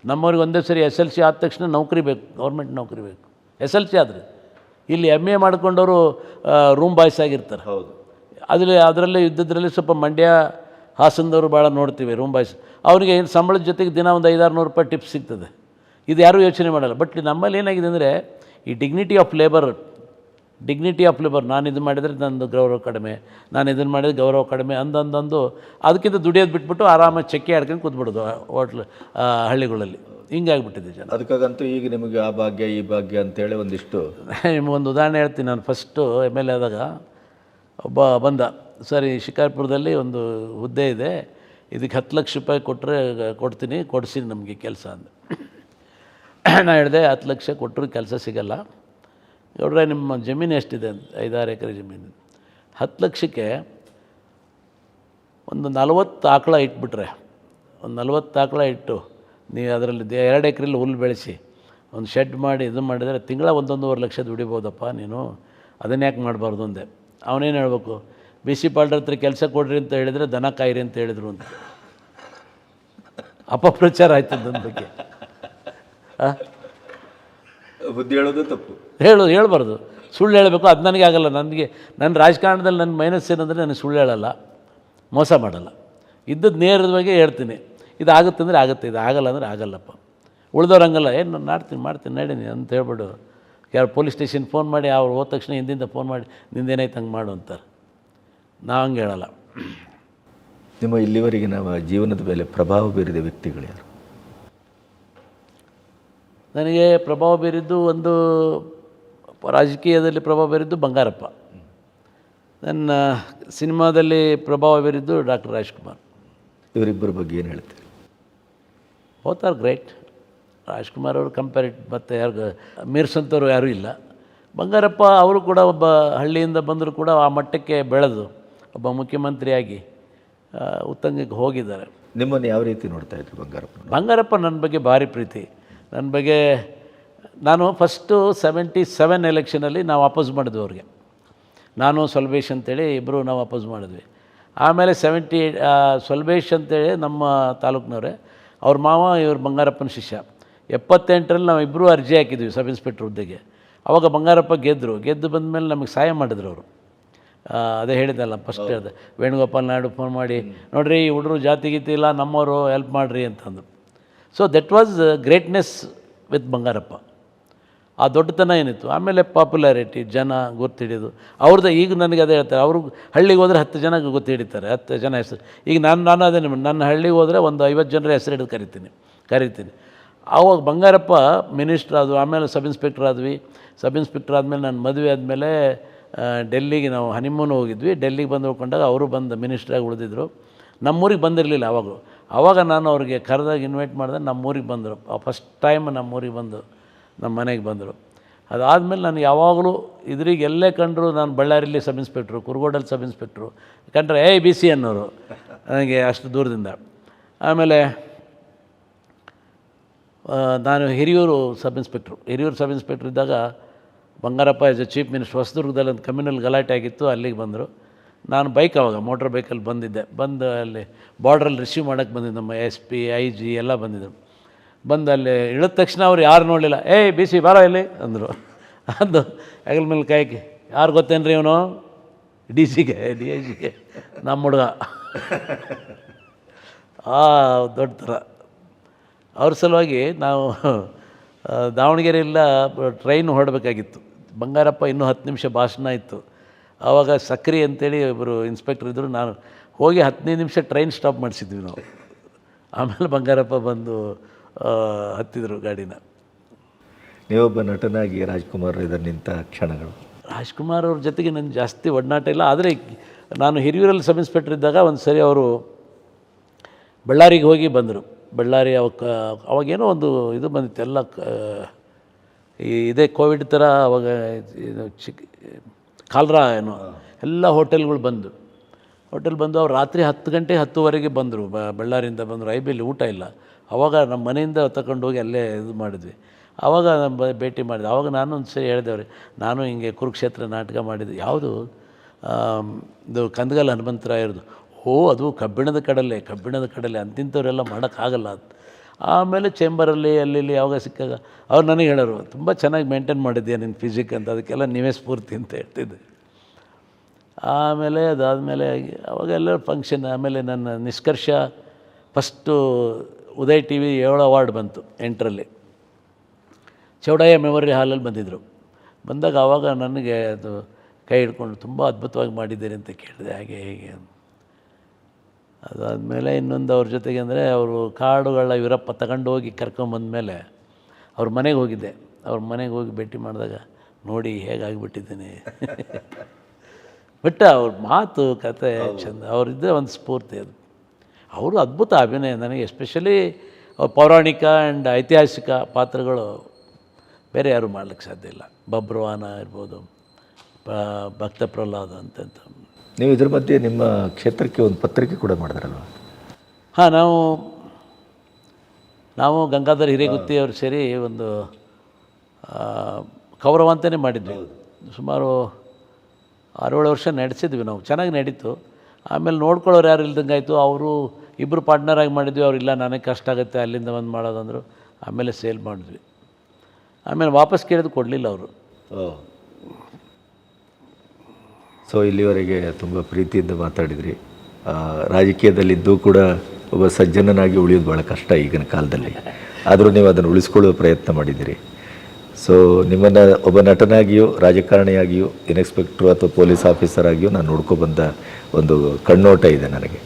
S1: ನಮ್ಮವ್ರಿಗೆ ಒಂದೇ ಸರಿ SLC ಆದ ತಕ್ಷಣ ನೌಕರಿ ಬೇಕು, ಗೌರ್ಮೆಂಟ್ ನೌಕರಿ ಬೇಕು. SLC ಆದರೆ ಇಲ್ಲಿ MA ಮಾಡ್ಕೊಂಡವರು ರೂಮ್ ಬಾಯ್ಸ್ ಆಗಿರ್ತಾರೆ.
S2: ಹೌದು,
S1: ಅದರಲ್ಲೇ ಯುದ್ಧದ್ರಲ್ಲಿ ಸ್ವಲ್ಪ ಮಂಡ್ಯ ಹಾಸನದವರು ಭಾಳ ನೋಡ್ತೀವಿ, ರೂಮ್ ಬಾಯ್ಸ್. ಅವರಿಗೆ ಏನು ಸಂಬಳದ ಜೊತೆಗೆ ದಿನ ಒಂದು 500-600 ರೂಪಾಯಿ ಟಿಪ್ಸ್ ಸಿಗ್ತದೆ. ಇದು ಯಾರೂ ಯೋಚನೆ ಮಾಡಲ್ಲ. ಬಟ್ ನಮ್ಮಲ್ಲಿ ಏನಾಗಿದೆ ಅಂದರೆ ಈ ಡಿಗ್ನಿಟಿ ಆಫ್ ಲೇಬರ್, ನಾನು ಇದು ಮಾಡಿದರೆ ನಂದು ಗೌರವ ಕಡಿಮೆ, ನಾನು ಇದನ್ನು ಮಾಡಿದರೆ ಗೌರವ ಕಡಿಮೆ ಅಂದಂದು ಅದಕ್ಕಿಂತ ದುಡಿಯೋದು ಬಿಟ್ಬಿಟ್ಟು ಆರಾಮಾಗಿ ಚಕ್ಕೆ ಆಡ್ಕೊಂಡು ಕೂತ್ಬಿಡೋದು ಹೋಟ್ಲ್ ಹಳ್ಳಿಗಳಲ್ಲಿ. ಹಿಂಗಾಗಿಬಿಟ್ಟಿದೆ ಜನ.
S2: ಅದಕ್ಕಾಗಂತೂ ಈಗ ನಿಮಗೆ ಆ ಭಾಗ್ಯ ಈ ಭಾಗ್ಯ ಅಂತೇಳಿ ಒಂದಿಷ್ಟು.
S1: ನಿಮಗೊಂದು ಉದಾಹರಣೆ ಹೇಳ್ತೀನಿ. ನಾನು ಫಸ್ಟು MLA ಆದಾಗ ಒಬ್ಬ ಬಂದ, ಸರಿ ಶಿಕಾರ್ಪುರದಲ್ಲಿ ಒಂದು ಹುದ್ದೆ ಇದೆ, ಇದಕ್ಕೆ 10 ಲಕ್ಷ ರೂಪಾಯಿ ಕೊಟ್ಟರೆ ಕೊಡಿಸಿ ನಮಗೆ ಕೆಲಸ ಅಂದೆ. ನಾನು ಹೇಳಿದೆ 10 ಲಕ್ಷ ಕೊಟ್ಟರು ಕೆಲಸ ಸಿಗಲ್ಲ. ನೋಡ್ರೆ ನಿಮ್ಮ ಜಮೀನು ಎಷ್ಟಿದೆ ಅಂತ, 5-6 ಎಕರೆ ಜಮೀನು. 10 ಲಕ್ಷಕ್ಕೆ ಒಂದು 40 ಆಕಳ ಇಟ್ಬಿಟ್ರೆ, ಒಂದು 40 ಆಕಳ ಇಟ್ಟು ನೀವು ಅದರಲ್ಲಿ 2 ಎಕರೆಯಲ್ಲಿ ಹುಲ್ಲು ಬೆಳೆಸಿ ಒಂದು ಶೆಡ್ ಮಾಡಿ ಇದು ಮಾಡಿದರೆ ತಿಂಗಳ 1-1.5 ಲಕ್ಷ ದುಡಿಬೋದಪ್ಪ ನೀನು, ಅದನ್ನ ಯಾಕೆ ಮಾಡಬಾರ್ದು ಅಂದೆ. ಅವನೇನು ಹೇಳ್ಬೇಕು, BC ಪಾಲ್ಡರ್ ಹತ್ರ ಕೆಲಸ ಕೊಡ್ರಿ ಅಂತ ಹೇಳಿದರೆ ದನ ಕಾಯಿರಿ ಅಂತ ಹೇಳಿದರು ಅಂತ. ಅಪಪ್ರಚಾರ ಆಯ್ತು ನನ್ನ ಬಗ್ಗೆ.
S2: ಬುದ್ಧಿ ಹೇಳೋದು ತಪ್ಪು,
S1: ಹೇಳ್ಬಾರ್ದು, ಸುಳ್ಳು ಹೇಳಬೇಕು. ಅದು ನನಗೆ ಆಗಲ್ಲ. ನನ್ನ ರಾಜಕಾರಣದಲ್ಲಿ ನನ್ನ ಮೈನಸ್ ಏನಂದರೆ ನನಗೆ ಸುಳ್ಳು ಹೇಳಲ್ಲ, ಮೋಸ ಮಾಡಲ್ಲ. ಇದ್ದದ್ದು ನೇರವಾಗಿ ಹೇಳ್ತೀನಿ. ಇದು ಆಗುತ್ತೆ ಅಂದರೆ ಆಗುತ್ತೆ, ಇದು ಆಗಲ್ಲ ಅಂದರೆ ಆಗಲ್ಲಪ್ಪ. ಉಳ್ದವ್ರು ಹಂಗಲ್ಲ, ಏನು ಮಾಡ್ತೀನಿ ನಡೀನಿ ಅಂತ ಹೇಳ್ಬಿಡು. ಯಾರು ಪೊಲೀಸ್ ಸ್ಟೇಷನ್ ಫೋನ್ ಮಾಡಿ ಅವ್ರು ಹೋದ ತಕ್ಷಣ ಹಿಂದಿಂದ ಫೋನ್ ಮಾಡಿ ನಿಂದೇನಾಯ್ತು ಹಂಗೆ ಮಾಡು ಅಂತಾರೆ. ನಾವು ಹಂಗೆ ಹೇಳಲ್ಲ.
S2: ನಿಮ್ಮ ಇಲ್ಲಿವರೆಗಿನ ಜೀವನದ ಮೇಲೆ ಪ್ರಭಾವ ಬೀರಿದ ವ್ಯಕ್ತಿಗಳು ಯಾರು?
S1: ನನಗೆ ಪ್ರಭಾವ ಬೀರಿದ್ದು, ಒಂದು ರಾಜಕೀಯದಲ್ಲಿ ಪ್ರಭಾವ ಬೀರಿದ್ದು ಬಂಗಾರಪ್ಪ. ನನ್ನ ಸಿನಿಮಾದಲ್ಲಿ ಪ್ರಭಾವ ಬೀರಿದ್ದು ಡಾಕ್ಟರ್ ರಾಜ್ಕುಮಾರ್.
S2: ಇವರಿಬ್ಬರ ಬಗ್ಗೆ ಏನು ಹೇಳ್ತೀರಿ?
S1: Both are great. ರಾಜ್ಕುಮಾರ್ ಅವರು ಕಂಪೇರಿಟ್ ಮತ್ತು ಯಾರು ಮೀರ್ಸಂಥವ್ರು ಯಾರೂ ಇಲ್ಲ. ಬಂಗಾರಪ್ಪ ಅವರು ಕೂಡ ಒಬ್ಬ ಹಳ್ಳಿಯಿಂದ ಬಂದರೂ ಕೂಡ ಆ ಮಟ್ಟಕ್ಕೆ ಬೆಳೆದು ಒಬ್ಬ ಮುಖ್ಯಮಂತ್ರಿಯಾಗಿ ಉತ್ತಂಗಕ್ಕೆ ಹೋಗಿದ್ದಾರೆ.
S2: ನಿಮ್ಮನ್ನು ಯಾವ ರೀತಿ ನೋಡ್ತಾ ಇದ್ರು
S1: ಬಂಗಾರಪ್ಪ? ನನ್ನ ಬಗ್ಗೆ ಭಾರಿ ಪ್ರೀತಿ. ನನ್ನ ಬಗ್ಗೆ ನಾನು ಫಸ್ಟು 77 ಎಲೆಕ್ಷನಲ್ಲಿ ನಾವು ಅಪೋಸ್ ಮಾಡಿದ್ವಿ ಅವ್ರಿಗೆ. ನಾನು ಸೊಲ್ಬೇಶ್ ಅಂತೇಳಿ ಇಬ್ಬರು ನಾವು ಅಪೋಸ್ ಮಾಡಿದ್ವಿ. ಆಮೇಲೆ 78 ಸೊಲ್ಬೇಶ್ ಅಂತೇಳಿ ನಮ್ಮ ತಾಲೂಕಿನವರೇ, ಅವ್ರ ಮಾವ ಇವ್ರು ಬಂಗಾರಪ್ಪನ ಶಿಷ್ಯ. 78ರಲ್ಲಿ ನಾವು ಇಬ್ಬರು ಅರ್ಜಿ ಹಾಕಿದ್ವಿ ಸಬ್ ಇನ್ಸ್ಪೆಕ್ಟ್ರ್ ಹುದ್ದೆಗೆ. ಆವಾಗ ಬಂಗಾರಪ್ಪ ಗೆದ್ದು ಬಂದಮೇಲೆ ನಮಗೆ ಸಹಾಯ ಮಾಡಿದ್ರು ಅವರು. ಅದೇ ಹೇಳಿದ್ದಲ್ಲ ಫಸ್ಟ್ ಹೇಳಿದೆ, ವೇಣುಗೋಪಾಲ್ ನಾಯ್ಡು ಫೋನ್ ಮಾಡಿ ನೋಡಿರಿ ಈ ಹುಡುಗರು ಜಾತಿ ಗೀತಿ ಇಲ್ಲ, ನಮ್ಮವರು ಹೆಲ್ಪ್ ಮಾಡಿರಿ ಅಂತಂದರು. So that was greatness with Bangarappa. ಆ ದೊಡ್ಡತನ ಏನಿತ್ತು. ಆಮೇಲೆ ಪಾಪ್ಯುಲಾರಿಟಿ, ಜನ ಗೊತ್ತಿಡಿಯೋದು ಅವ್ರದ್ದು. ಈಗ ನನಗೆ ಅದೇ ಹೇಳ್ತಾರೆ, ಅವರು ಹಳ್ಳಿಗೆ ಹೋದರೆ 10 ಜನ ಗೊತ್ತಿಡಿತಾರೆ, 10 ಜನ ಹೆಸರು. ಈಗ ನಾನು ಅದೇ ನನ್ನ ಹಳ್ಳಿಗೆ ಹೋದರೆ ಒಂದು 50 ಜನರ ಹೆಸರು ಹಿಡಿದು ಕರಿತೀನಿ. ಆವಾಗ ಬಂಗಾರಪ್ಪ ಮಿನಿಸ್ಟ್ರ್ ಆದರು, ಆಮೇಲೆ ಸಬ್ ಇನ್ಸ್ಪೆಕ್ಟರ್ ಆದ್ವಿ. ಸಬ್ ಇನ್ಸ್ಪೆಕ್ಟರ್ ಆದಮೇಲೆ ನಾನು ಮದುವೆ ಆದಮೇಲೆ ಡೆಲ್ಲಿಗೆ ನಾವು ಹನಿಮೂನ್ ಹೋಗಿದ್ವಿ. ಡೆಲ್ಲಿಗೆ ಬಂದು ಹೋಗ್ಕೊಂಡಾಗ ಅವರು ಬಂದು ಮಿನಿಸ್ಟ್ರಾಗಿ ಉಳಿದಿದ್ರು. ನಮ್ಮೂರಿಗೆ ಬಂದಿರಲಿಲ್ಲ ಆವಾಗ ನಾನು ಅವ್ರಿಗೆ ಕರೆದಾಗ ಇನ್ವೈಟ್ ಮಾಡಿದೆ, ನಮ್ಮೂರಿಗೆ ಬಂದರು. ಫಸ್ಟ್ ಟೈಮ್ ನಮ್ಮೂರಿಗೆ ಬಂದು ನಮ್ಮ ಮನೆಗೆ ಬಂದರು. ಅದಾದಮೇಲೆ ನಾನು ಯಾವಾಗಲೂ ಇದ್ರಿಗೆ ಎಲ್ಲೇ ಕಂಡರು, ನಾನು ಬಳ್ಳಾರಿಯಲ್ಲಿ ಸಬ್ ಇನ್ಸ್ಪೆಕ್ಟ್ರು, ಕುರುಗೋಡಲ್ಲಿ ಸಬ್ ಇನ್ಸ್ಪೆಕ್ಟ್ರು ಕಂಡ್ರೆ ಬಿ ಸಿ ಅನ್ನೋರು ನನಗೆ ಅಷ್ಟು ದೂರದಿಂದ. ಆಮೇಲೆ ನಾನು ಹಿರಿಯೂರು ಸಬ್ ಇನ್ಸ್ಪೆಕ್ಟ್ರ್ ಇದ್ದಾಗ Bangarappa as a chief minister ಹೊಸದುರ್ಗದಲ್ಲಿ ಒಂದು ಕಮ್ಯುನಲ್ ಗಲಾಟೆ ಆಗಿತ್ತು, ಅಲ್ಲಿಗೆ ಬಂದರು. ನಾನು ಮೋಟ್ರ್ ಬೈಕಲ್ಲಿ ಬಂದು ಅಲ್ಲಿ ಬಾರ್ಡ್ರಲ್ಲಿ ರಿಸೀವ್ ಮಾಡೋಕ್ಕೆ ಬಂದಿದ್ದು. ನಮ್ಮ SP IG ಎಲ್ಲ ಬಂದಿದ್ದರು. ಬಂದು ಅಲ್ಲಿ ಇಳಿದ ತಕ್ಷಣ ಅವ್ರು ಯಾರು ನೋಡಲಿಲ್ಲ. ಬಿ ಸಿ ಬಾರೋ ಇಲ್ಲಿ ಅಂದರು. ಅದು ಹೆಗಲ ಮೇಲೆ ಕಾಯ್ಕೆ, ಯಾರು ಗೊತ್ತೇನ್ರಿ ಇವನು? DIGಗೆ ನಮ್ಮ ಹುಡುಗ. ದೊಡ್ಡ ಥರ ಅವ್ರ ಸಲುವಾಗಿ ನಾವು ದಾವಣಗೆರೆಯಿಂದ ಟ್ರೈನ್ ಹೊರಡಬೇಕಾಗಿತ್ತು. ಬಂಗಾರಪ್ಪ ಇನ್ನೂ 10 ನಿಮಿಷ ಭಾಷಣ ಇತ್ತು. ಆವಾಗ ಸಕ್ರಿ ಅಂತೇಳಿ ಒಬ್ಬರು ಇನ್ಸ್ಪೆಕ್ಟರ್ ಇದ್ದರು. ನಾನು ಹೋಗಿ 15 ನಿಮಿಷ ಟ್ರೈನ್ ಸ್ಟಾಪ್ ಮಾಡಿಸಿದ್ವಿ ನಾವು. ಆಮೇಲೆ ಬಂಗಾರಪ್ಪ ಬಂದು ಹತ್ತಿದ್ರು ಗಾಡಿನ.
S2: ನೀವೊಬ್ಬ ನಟನಾಗಿ ರಾಜ್ಕುಮಾರ್ ಇದರ ನಿಂತ ಕ್ಷಣಗಳು?
S1: ರಾಜ್ಕುಮಾರ್ ಅವ್ರ ಜೊತೆಗೆ ನನ್ನ ಜಾಸ್ತಿ ಒಡನಾಟ ಇಲ್ಲ. ಆದರೆ ನಾನು ಹಿರಿಯೂರಲ್ಲಿ ಸಬ್ ಇನ್ಸ್ಪೆಕ್ಟರ್ ಇದ್ದಾಗ ಒಂದು ಸರಿ ಅವರು ಬಳ್ಳಾರಿಗೆ ಹೋಗಿ ಬಂದರು. ಬಳ್ಳಾರಿ ಅವಾಗೇನೋ ಒಂದು ಇದು ಬಂದಿತ್ತು, ಎಲ್ಲ ಇದೇ ಕೋವಿಡ್ ಥರ. ಅವಾಗ ಇದು ಕಾಲ್ರಾ ಏನೋ ಎಲ್ಲ ಹೋಟೆಲ್ಗಳು ಬಂದು ಅವ್ರು ರಾತ್ರಿ 10 ಗಂಟೆ 10:30 ಬಂದರು. ಬಳ್ಳಾರಿಯಿಂದ ಬಂದರು. ಐಬಿಯಲ್ಲಿ ಊಟ ಇಲ್ಲ. ಆವಾಗ ನಮ್ಮ ಮನೆಯಿಂದ ತಗೊಂಡೋಗಿ ಅಲ್ಲೇ ಇದು ಮಾಡಿದ್ವಿ. ಆವಾಗ ಭೇಟಿ ಮಾಡಿದೆ. ಆವಾಗ ನಾನು ಒಂದು ಸರಿ ಹೇಳಿದೆವ್ರಿ, ನಾನು ಹಿಂಗೆ ಕುರುಕ್ಷೇತ್ರ ನಾಟಕ ಮಾಡಿದ್ದೆ. ಯಾವುದು ಇದು ಕಂದಗಲ್ ಹನುಮಂತರಾಯರದು. ಅದು ಕಬ್ಬಿಣದ ಕಡಲೆ ಅಂತಿಂಥವರೆಲ್ಲ ಮಾಡೋಕ್ಕಾಗಲ್ಲ. ಆಮೇಲೆ ಚೇಂಬರಲ್ಲಿ ಅಲ್ಲಿ ಯಾವಾಗ ಸಿಕ್ಕಾಗ ಅವ್ರು ನನಗೆ ಹೇಳೋರು, ತುಂಬ ಚೆನ್ನಾಗಿ ಮೇಂಟೈನ್ ಮಾಡಿದ್ದೀಯ ನಿನ್ನ ಫಿಸಿಕ್ ಅಂತ, ಅದಕ್ಕೆಲ್ಲ ನೀವೇ ಸ್ಫೂರ್ತಿ ಅಂತ ಹೇಳ್ತಿದ್ದೆ. ಆಮೇಲೆ ಅದಾದಮೇಲೆ ಅವಾಗೆಲ್ಲ ಫಂಕ್ಷನ್. ಆಮೇಲೆ ನನ್ನ ನಿಷ್ಕರ್ಷ ಫಸ್ಟು ಉದಯ್ TV 7 ಅವಾರ್ಡ್ ಬಂತು 8ರಲ್ಲಿ. ಚೌಡಯ್ಯ ಮೆಮೋರಿಯಲ್ ಹಾಲಲ್ಲಿ ಬಂದಿದ್ದರು. ಬಂದಾಗ ಆವಾಗ ನನಗೆ ಅದು ಕೈ ಹಿಡ್ಕೊಂಡು ತುಂಬ ಅದ್ಭುತವಾಗಿ ಮಾಡಿದ್ದೀರಿ ಅಂತ ಕೇಳಿದೆ. ಹಾಗೆ ಹೇಗೆ ಅದಾದಮೇಲೆ ಇನ್ನೊಂದು ಅವ್ರ ಜೊತೆಗೆ ಅಂದರೆ ಅವರು ಕಾಡುಗಳ ವೀರಪ್ಪ ತಗೊಂಡೋಗಿ ಕರ್ಕೊಂಬಂದಮೇಲೆ ಅವ್ರ ಮನೆಗೆ ಹೋಗಿದ್ದೆ. ಅವ್ರ ಮನೆಗೆ ಹೋಗಿ ಭೇಟಿ ಮಾಡಿದಾಗ ನೋಡಿ ಹೇಗಾಗಿಬಿಟ್ಟಿದ್ದೀನಿ. ಬಟ್ ಅವ್ರ ಮಾತು ಕತೆ ಚೆಂದ. ಅವರಿದ್ದರೆ ಒಂದು ಸ್ಫೂರ್ತಿ ಅದು. ಅವರು ಅದ್ಭುತ ಅಭಿನಯ. ನನಗೆ ಎಸ್ಪೆಷಲಿ ಪೌರಾಣಿಕ ಆ್ಯಂಡ್ ಐತಿಹಾಸಿಕ ಪಾತ್ರಗಳು ಬೇರೆ ಯಾರೂ ಮಾಡ್ಲಿಕ್ಕೆ ಸಾಧ್ಯ ಇಲ್ಲ. ಬಬ್ರುವಾನ ಇರ್ಬೋದು, ಭಕ್ತ ಪ್ರಹ್ಲಾದ ಅಂತ.
S2: ನೀವು ಇದ್ರ ಮಧ್ಯೆ ನಿಮ್ಮ ಕ್ಷೇತ್ರಕ್ಕೆ ಒಂದು ಪತ್ರಿಕೆ ಕೂಡ ಮಾಡಿದ್ರಲ್ವ?
S1: ಹಾಂ, ನಾವು ಗಂಗಾಧರ್ ಹಿರೇಗುತ್ತಿ ಅವರು ಸೇರಿ ಒಂದು ಕೌರವ ಅಂತಲೇ ಮಾಡಿದ್ವಿ. ಸುಮಾರು 6-7 ವರ್ಷ ನಡೆಸಿದ್ವಿ ನಾವು. ಚೆನ್ನಾಗಿ ನಡೀತು. ಆಮೇಲೆ ನೋಡ್ಕೊಳ್ಳೋರು ಯಾರು ಇಲ್ದಂಗೆ ಆಯಿತು. ಅವರು ಇಬ್ಬರು ಪಾರ್ಟ್ನರಾಗಿ ಮಾಡಿದ್ವಿ. ಅವರಿಲ್ಲ ನನಗೆ ಕಷ್ಟ ಆಗುತ್ತೆ ಅಲ್ಲಿಂದ ಬಂದು ಮಾಡೋದಂದರು. ಆಮೇಲೆ ಸೇಲ್ ಮಾಡಿದ್ವಿ. ಆಮೇಲೆ ವಾಪಸ್ ಕೇಳಿದ್ದು ಕೊಡಲಿಲ್ಲ ಅವರು.
S2: ಸೊ ಇಲ್ಲಿವರೆಗೆ ತುಂಬ ಪ್ರೀತಿಯಿಂದ ಮಾತಾಡಿದ್ರಿ. ರಾಜಕೀಯದಲ್ಲಿದ್ದೂ ಕೂಡ ಒಬ್ಬ ಸಜ್ಜನನಾಗಿ ಉಳಿಯೋದು ಭಾಳ ಕಷ್ಟ ಈಗಿನ ಕಾಲದಲ್ಲಿ. ಆದರೂ ನೀವು ಅದನ್ನು ಉಳಿಸ್ಕೊಳ್ಳೋ ಪ್ರಯತ್ನ ಮಾಡಿದ್ದೀರಿ. ಸೊ ನಿಮ್ಮನ್ನು ಒಬ್ಬ ನಟನಾಗಿಯೂ ರಾಜಕಾರಣಿಯಾಗಿಯೂ ಇನ್ಸ್ಪೆಕ್ಟ್ರು ಅಥವಾ ಪೊಲೀಸ್ ಆಫೀಸರ್ ಆಗಿಯೂ ನಾನು ನೋಡ್ಕೊಬಂದ ಒಂದು ಕಣ್ಣೋಟ ಇದೆ ನನಗೆ.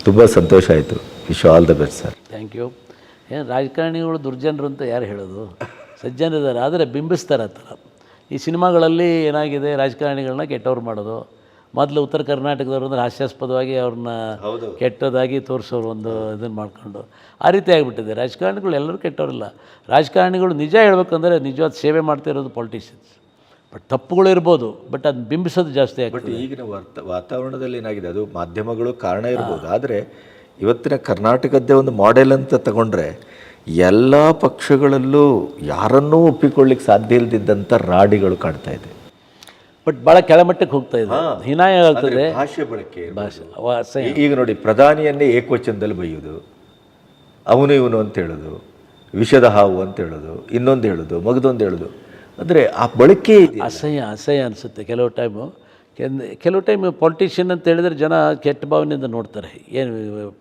S2: ತುಂಬ ಸಂತೋಷ ಆಯಿತು. Wish all the best sir.
S1: Thank you. ಏನು ರಾಜಕಾರಣಿಗಳು ದುರ್ಜನರು ಅಂತ ಯಾರು ಹೇಳೋದು? ಸಜ್ಜನಿದ್ದಾರೆ, ಆದರೆ ಬಿಂಬಿಸ್ತಾರೆ ಆ ಥರ. ಈ ಸಿನಿಮಾಗಳಲ್ಲಿ ಏನಾಗಿದೆ, ರಾಜಕಾರಣಿಗಳನ್ನ ಕೆಟ್ಟವ್ರು ಮಾಡೋದು. ಮೊದಲು ಉತ್ತರ ಕರ್ನಾಟಕದವ್ರು ಅಂದರೆ ಹಾಸ್ಯಾಸ್ಪದವಾಗಿ ಅವ್ರನ್ನ ಕೆಟ್ಟದಾಗಿ ತೋರಿಸೋರು, ಒಂದು ಇದನ್ನು ಮಾಡ್ಕೊಂಡು ಆ ರೀತಿ ಆಗಿಬಿಟ್ಟಿದೆ. ರಾಜಕಾರಣಿಗಳು ಎಲ್ಲರೂ ಕೆಟ್ಟವರಿಲ್ಲ. ರಾಜಕಾರಣಿಗಳು ನಿಜ ಹೇಳ್ಬೇಕಂದ್ರೆ ನಿಜವಾದ ಸೇವೆ ಮಾಡ್ತಾ ಇರೋದು ಪೊಲಿಟಿಷಿಯನ್ಸ್. ಬಟ್ ತಪ್ಪುಗಳು ಇರ್ಬೋದು, ಬಟ್ ಅದನ್ನ ಬಿಂಬಿಸೋದು ಜಾಸ್ತಿ ಆಗ್ತದೆ.
S2: ಬಟ್ ಈಗಿನ ವಾತಾವರಣದಲ್ಲಿ ಏನಾಗಿದೆ, ಅದು ಮಾಧ್ಯಮಗಳು ಕಾರಣ ಇರ್ಬೋದು. ಆದರೆ ಇವತ್ತಿನ ಕರ್ನಾಟಕದ್ದೇ ಒಂದು ಮಾಡೆಲ್ ಅಂತ ತಗೊಂಡ್ರೆ ಎಲ್ಲ ಪಕ್ಷಗಳಲ್ಲೂ ಯಾರನ್ನೂ ಒಪ್ಪಿಕೊಳ್ಳಿಕ್ಕೆ ಸಾಧ್ಯ ಇಲ್ಲದಿದ್ದಂಥ ರಾಡಿಗಳು ಕಾಣ್ತಾ ಇದೆ.
S1: ಬಟ್ ಭಾಳ ಕೆಳಮಟ್ಟಕ್ಕೆ ಹೋಗ್ತಾ ಇದೆ, ಹೀನಾಯ ಆಗ್ತದೆ.
S2: ಭಾಷೆ ಬಳಕೆ ಈಗ ನೋಡಿ, ಪ್ರಧಾನಿಯನ್ನೇ ಏಕವಚನದಲ್ಲಿ ಬೈಯೋದು, ಅವನು ಇವನು ಅಂತ ಹೇಳೋದು, ವಿಷದ ಹಾವು ಅಂತ ಹೇಳೋದು, ಇನ್ನೊಂದು ಹೇಳೋದು, ಮಗದೊಂದು ಹೇಳೋದು. ಅಂದರೆ ಆ ಬಳಕೆ
S1: ಅಸಹ್ಯ ಅನಿಸುತ್ತೆ ಕೆಲವು ಟೈಮ್. ಪೊಲಿಟಿಷಿಯನ್ ಅಂತ ಹೇಳಿದ್ರೆ ಜನ ಕೆಟ್ಟ ಭಾವನೆಯಿಂದ ನೋಡ್ತಾರೆ. ಏನು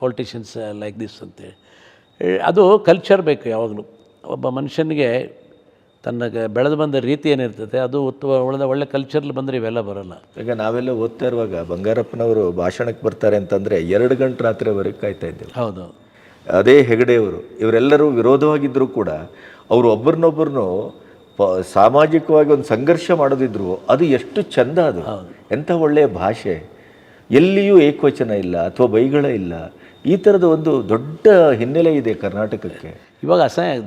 S1: ಪೊಲಿಟಿಷಿಯನ್ಸ್ ಲೈಕ್ ದಿಸ್ ಅಂತೇಳಿ. ಅದು ಕಲ್ಚರ್ ಬೇಕು ಯಾವಾಗಲೂ. ಒಬ್ಬ ಮನುಷ್ಯನಿಗೆ ಬೆಳೆದು ಬಂದ ರೀತಿ ಏನಿರ್ತದೆ ಅದು ಒಳ್ಳೆ ಕಲ್ಚರ್ಲಿ ಬಂದರೆ ಇವೆಲ್ಲ ಬರೋಲ್ಲ.
S2: ಈಗ ನಾವೆಲ್ಲ ಓದ್ತಾ ಇರುವಾಗ ಬಂಗಾರಪ್ಪನವರು ಭಾಷಣಕ್ಕೆ ಬರ್ತಾರೆ ಅಂತಂದರೆ 2 ಗಂಟೆ ರಾತ್ರಿವರೆಗೆ ಕಾಯ್ತಾ ಇದ್ದೇವೆ.
S1: ಹೌದು.
S2: ಅದೇ ಹೆಗಡೆಯವರು ಇವರೆಲ್ಲರೂ ವಿರೋಧವಾಗಿದ್ದರೂ ಕೂಡ ಅವರು ಒಬ್ಬರನ್ನೊಬ್ಬರನ್ನು ಸಾಮಾಜಿಕವಾಗಿ ಒಂದು ಸಂಘರ್ಷ ಮಾಡೋದಿದ್ರು ಅದು ಎಷ್ಟು ಚಂದ, ಅದು ಎಂಥ ಒಳ್ಳೆಯ ಭಾಷೆ, ಎಲ್ಲಿಯೂ ಏಕವಚನ ಇಲ್ಲ ಅಥವಾ ಬೈಗಳ ಇಲ್ಲ. ಈ ಥರದ ಒಂದು ದೊಡ್ಡ ಹಿನ್ನೆಲೆ ಇದೆ ಕರ್ನಾಟಕಕ್ಕೆ.
S1: ಇವಾಗ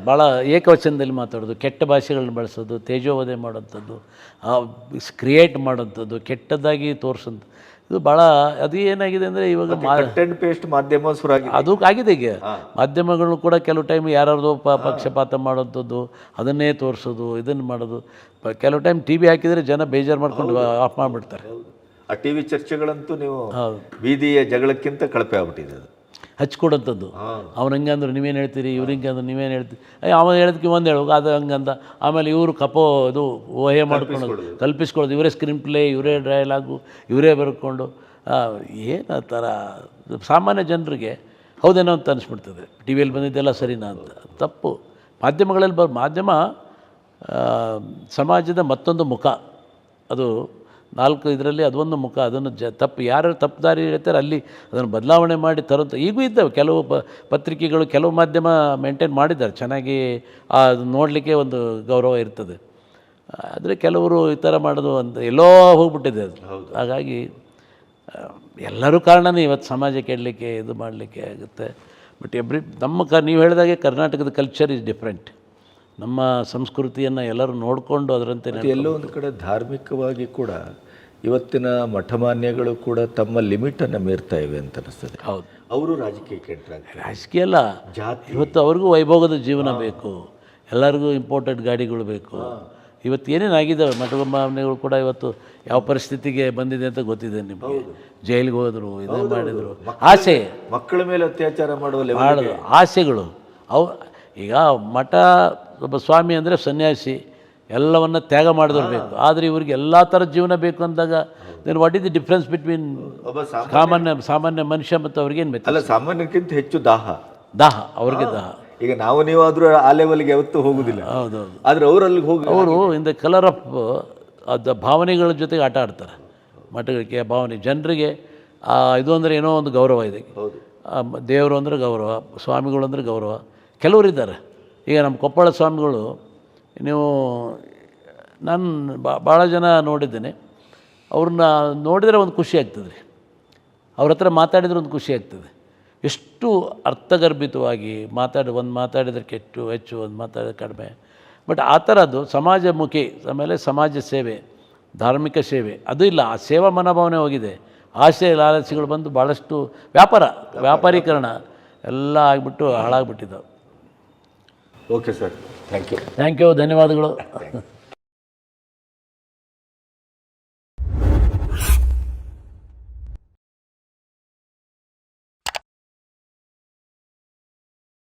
S1: ಭಾಳ ಏಕವಚನದಲ್ಲಿ ಮಾತಾಡೋದು, ಕೆಟ್ಟ ಭಾಷೆಗಳನ್ನ ಬಳಸೋದು, ತೇಜೋವಧೆ ಮಾಡೋಂಥದ್ದು, ಕ್ರಿಯೇಟ್ ಮಾಡೋಂಥದ್ದು, ಕೆಟ್ಟದ್ದಾಗಿ ತೋರಿಸೋಂಥ ಇದು ಭಾಳ ಅದು ಏನಾಗಿದೆ ಅಂದರೆ ಇವಾಗ
S2: ಕಟ್ ಆ್ಯಂಡ್ ಪೇಸ್ಟ್ ಮಾಧ್ಯಮ ಶುರುವಾಗಿದೆ.
S1: ಅದು ಆಗಿದೆ. ಈಗ ಮಾಧ್ಯಮಗಳು ಕೂಡ ಕೆಲವು ಟೈಮ್ ಯಾರ್ಯಾರ್ದೋ ಪಕ್ಷಪಾತ ಮಾಡೋಂಥದ್ದು, ಅದನ್ನೇ ತೋರಿಸೋದು, ಇದನ್ನು ಮಾಡೋದು. ಕೆಲವು ಟೈಮ್ ಟಿ ವಿ ಹಾಕಿದರೆ ಜನ ಬೇಜಾರು ಮಾಡ್ಕೊಂಡು ಆಫ್ ಮಾಡಿಬಿಡ್ತಾರೆ.
S2: ಆ ಟಿ ವಿ ಚರ್ಚೆಗಳಂತೂ ನೀವು ಬೀದಿಯ ಜಗಳಕ್ಕಿಂತ ಕಳಪೆ ಆಗ್ಬಿಟ್ಟಿದೆ. ಅದು
S1: ಹಚ್ಕೊಡೋಂಥದ್ದು. ಅವ್ನು ಹಂಗೆ ಅಂದ್ರೆ ನೀವೇನು ಹೇಳ್ತೀರಿ, ಇವ್ರು ಹಿಂಗೆ ಅಂದ್ರೆ ನೀವೇನು ಹೇಳ್ತೀರಿ, ಅವನು ಹೇಳಿದ್ಕೆ ಒಂದು ಹೇಳುವಾಗ ಅದು ಹಂಗಂದ. ಆಮೇಲೆ ಇವರು ಇದು ಊಹೆ ಮಾಡ್ಕೊಳ್ಳೋದು, ಕಲ್ಪಿಸ್ಕೊಳ್ಳೋದು, ಇವರೇ ಸ್ಕ್ರೀನ್ ಪ್ಲೇ, ಇವರೇ ಡೈಲಾಗು, ಇವರೇ ಬರ್ಕೊಂಡು ಏನು ಆ ಥರ ಸಾಮಾನ್ಯ ಜನರಿಗೆ ಹೌದೇನೋ ಅಂತ ಅನಿಸ್ಬಿಡ್ತದೆ. ಟಿ ವಿಯಲ್ಲಿ ಬಂದಿದ್ದೆಲ್ಲ ಸರಿನಾ ಅಂತ. ತಪ್ಪು. ಮಾಧ್ಯಮಗಳಲ್ಲಿ ಮಾಧ್ಯಮ ಸಮಾಜದ ಮತ್ತೊಂದು ಮುಖ. ಅದು 4 ಇದರಲ್ಲಿ ಅದೊಂದು ಮುಖ. ಅದನ್ನು ತಪ್ಪು ಯಾರು ತಪ್ಪು ದಾರಿ ಹೇಳ್ತಾರೆ ಅಲ್ಲಿ ಅದನ್ನು ಬದಲಾವಣೆ ಮಾಡಿ ತರೋಂಥ ಈಗೂ ಇದ್ದಾವೆ. ಕೆಲವು ಪತ್ರಿಕೆಗಳು, ಕೆಲವು ಮಾಧ್ಯಮ ಮೇಂಟೈನ್ ಮಾಡಿದ್ದಾರೆ ಚೆನ್ನಾಗಿ. ಅದು ನೋಡಲಿಕ್ಕೆ ಒಂದು ಗೌರವ ಇರ್ತದೆ. ಆದರೆ ಕೆಲವರು ಈ ಥರ ಮಾಡೋದು ಅಂತ ಎಲ್ಲೋ ಹೋಗ್ಬಿಟ್ಟಿದೆ ಅದು. ಹಾಗಾಗಿ ಎಲ್ಲರೂ ಕಾರಣನೇ ಇವತ್ತು ಸಮಾಜ ಕೆಡಲಿಕ್ಕೆ, ಇದು ಮಾಡಲಿಕ್ಕೆ ಆಗುತ್ತೆ. ಬಟ್ ನೀವು ಹೇಳಿದಾಗೆ ಕರ್ನಾಟಕದ ಕಲ್ಚರ್ ಈಸ್ ಡಿಫ್ರೆಂಟ್. ನಮ್ಮ ಸಂಸ್ಕೃತಿಯನ್ನು ಎಲ್ಲರೂ ನೋಡಿಕೊಂಡು ಅದರಂತೆ
S2: ಎಲ್ಲೋ ಒಂದು ಕಡೆ ಧಾರ್ಮಿಕವಾಗಿ ಕೂಡ ಇವತ್ತಿನ ಮಠಮಾನ್ಯಗಳು ಕೂಡ ತಮ್ಮ ಲಿಮಿಟನ್ನು ಮೀರ್ತಾ ಇವೆ ಅಂತ ಅನಿಸ್ತದೆ.
S1: ಹೌದು.
S2: ಅವರು ರಾಜಕೀಯಕ್ಕೆ ಎಂಟ್ರಾಗ್ತಾರೆ.
S1: ರಾಜಕೀಯ ಅಲ್ಲ, ಜಾತಿ. ಇವತ್ತು ಅವ್ರಿಗೂ ವೈಭೋಗದ ಜೀವನ ಬೇಕು, ಎಲ್ಲರಿಗೂ ಇಂಪೋರ್ಟೆಡ್ ಗಾಡಿಗಳು ಬೇಕು. ಇವತ್ತು ಏನೇನಾಗಿದ್ದಾವೆ ಮಠಮಾನ್ಯಗಳು ಕೂಡ ಇವತ್ತು ಯಾವ ಪರಿಸ್ಥಿತಿಗೆ ಬಂದಿದೆ ಅಂತ ಗೊತ್ತಿದೆ ನಿಮಗೆ. ಜೈಲಿಗೆ ಹೋದರು, ಇದನ್ನು ಮಾಡಿದರು. ಆಸೆ,
S2: ಮಕ್ಕಳ ಮೇಲೆ ಅತ್ಯಾಚಾರ
S1: ಮಾಡೋದು ಆಸೆಗಳು ಅವು. ಈಗ ಮಠ ಒಬ್ಬ ಸ್ವಾಮಿ ಅಂದರೆ ಸನ್ಯಾಸಿ, ಎಲ್ಲವನ್ನ ತ್ಯಾಗ ಮಾಡಿದವ್ರು ಬೇಕು. ಆದರೆ ಇವ್ರಿಗೆ ಎಲ್ಲ ಥರದ ಜೀವನ ಬೇಕು ಅಂದಾಗ then what is the difference between ಸಾಮಾನ್ಯ ಮನುಷ್ಯ ಮತ್ತು ಅವ್ರಿಗೇನು ಬೇಕು?
S2: ಅಲ್ಲ, ಸಾಮಾನ್ಯಕ್ಕಿಂತ ಹೆಚ್ಚು ದಾಹ
S1: ಅವ್ರಿಗೆ ದಾಹ.
S2: ಈಗ ನೀವು ಆದರೂ ಆ ಲೆವೆಲ್ಗೆ ಯಾವತ್ತೂ ಹೋಗೋದಿಲ್ಲ.
S1: ಹೌದೌದು.
S2: ಆದರೆ ಅವರು ಅಲ್ಲಿಗೆ ಹೋಗಿ
S1: ಅವರು ಇನ್ ದ ಕಲರ್ ಆಫ್ ಅದು ಭಾವನೆಗಳ ಜೊತೆಗೆ ಆಟ ಆಡ್ತಾರೆ. ಮಠಗಳಿಗೆ ಭಾವನೆ ಜನರಿಗೆ ಇದು ಅಂದರೆ ಏನೋ ಒಂದು ಗೌರವ ಇದೆ. ದೇವರು ಅಂದರೆ ಗೌರವ, ಸ್ವಾಮಿಗಳು ಅಂದರೆ ಗೌರವ. ಕೆಲವರಿದ್ದಾರೆ. ಈಗ ನಮ್ಮ ಕೊಪ್ಪಳ ಸ್ವಾಮಿಗಳು, ನೀವು ನಾನು ಭಾಳ ಜನ ನೋಡಿದ್ದೇನೆ. ಅವ್ರನ್ನ ನೋಡಿದರೆ ಒಂದು ಖುಷಿ ಆಗ್ತದೆ ರೀ. ಅವ್ರ ಹತ್ರ ಮಾತಾಡಿದ್ರೆ ಒಂದು ಖುಷಿ ಆಗ್ತದೆ. ಎಷ್ಟು ಅರ್ಥಗರ್ಭಿತವಾಗಿ ಮಾತಾಡಿದ್ರೆ ಹೆಚ್ಚು, ಒಂದು ಮಾತಾಡಿದ್ರೆ ಕಡಿಮೆ. ಬಟ್ ಆ ಥರದ್ದು ಸಮಾಜಮುಖಿ, ಆಮೇಲೆ ಸಮಾಜ ಸೇವೆ, ಧಾರ್ಮಿಕ ಸೇವೆ ಅದು ಇಲ್ಲ. ಆ ಸೇವಾ ಮನೋಭಾವನೆ ಹೋಗಿದೆ. ಆಸೆ ಲಾಲಸೆಗಳು ಬಂದು ಭಾಳಷ್ಟು ವ್ಯಾಪಾರೀಕರಣ ಎಲ್ಲ ಆಗಿಬಿಟ್ಟು ಹಾಳಾಗ್ಬಿಟ್ಟಿದ್ದಾವೆ.
S2: Okay sir, thank you.
S1: ಧನ್ಯವಾದಗಳು.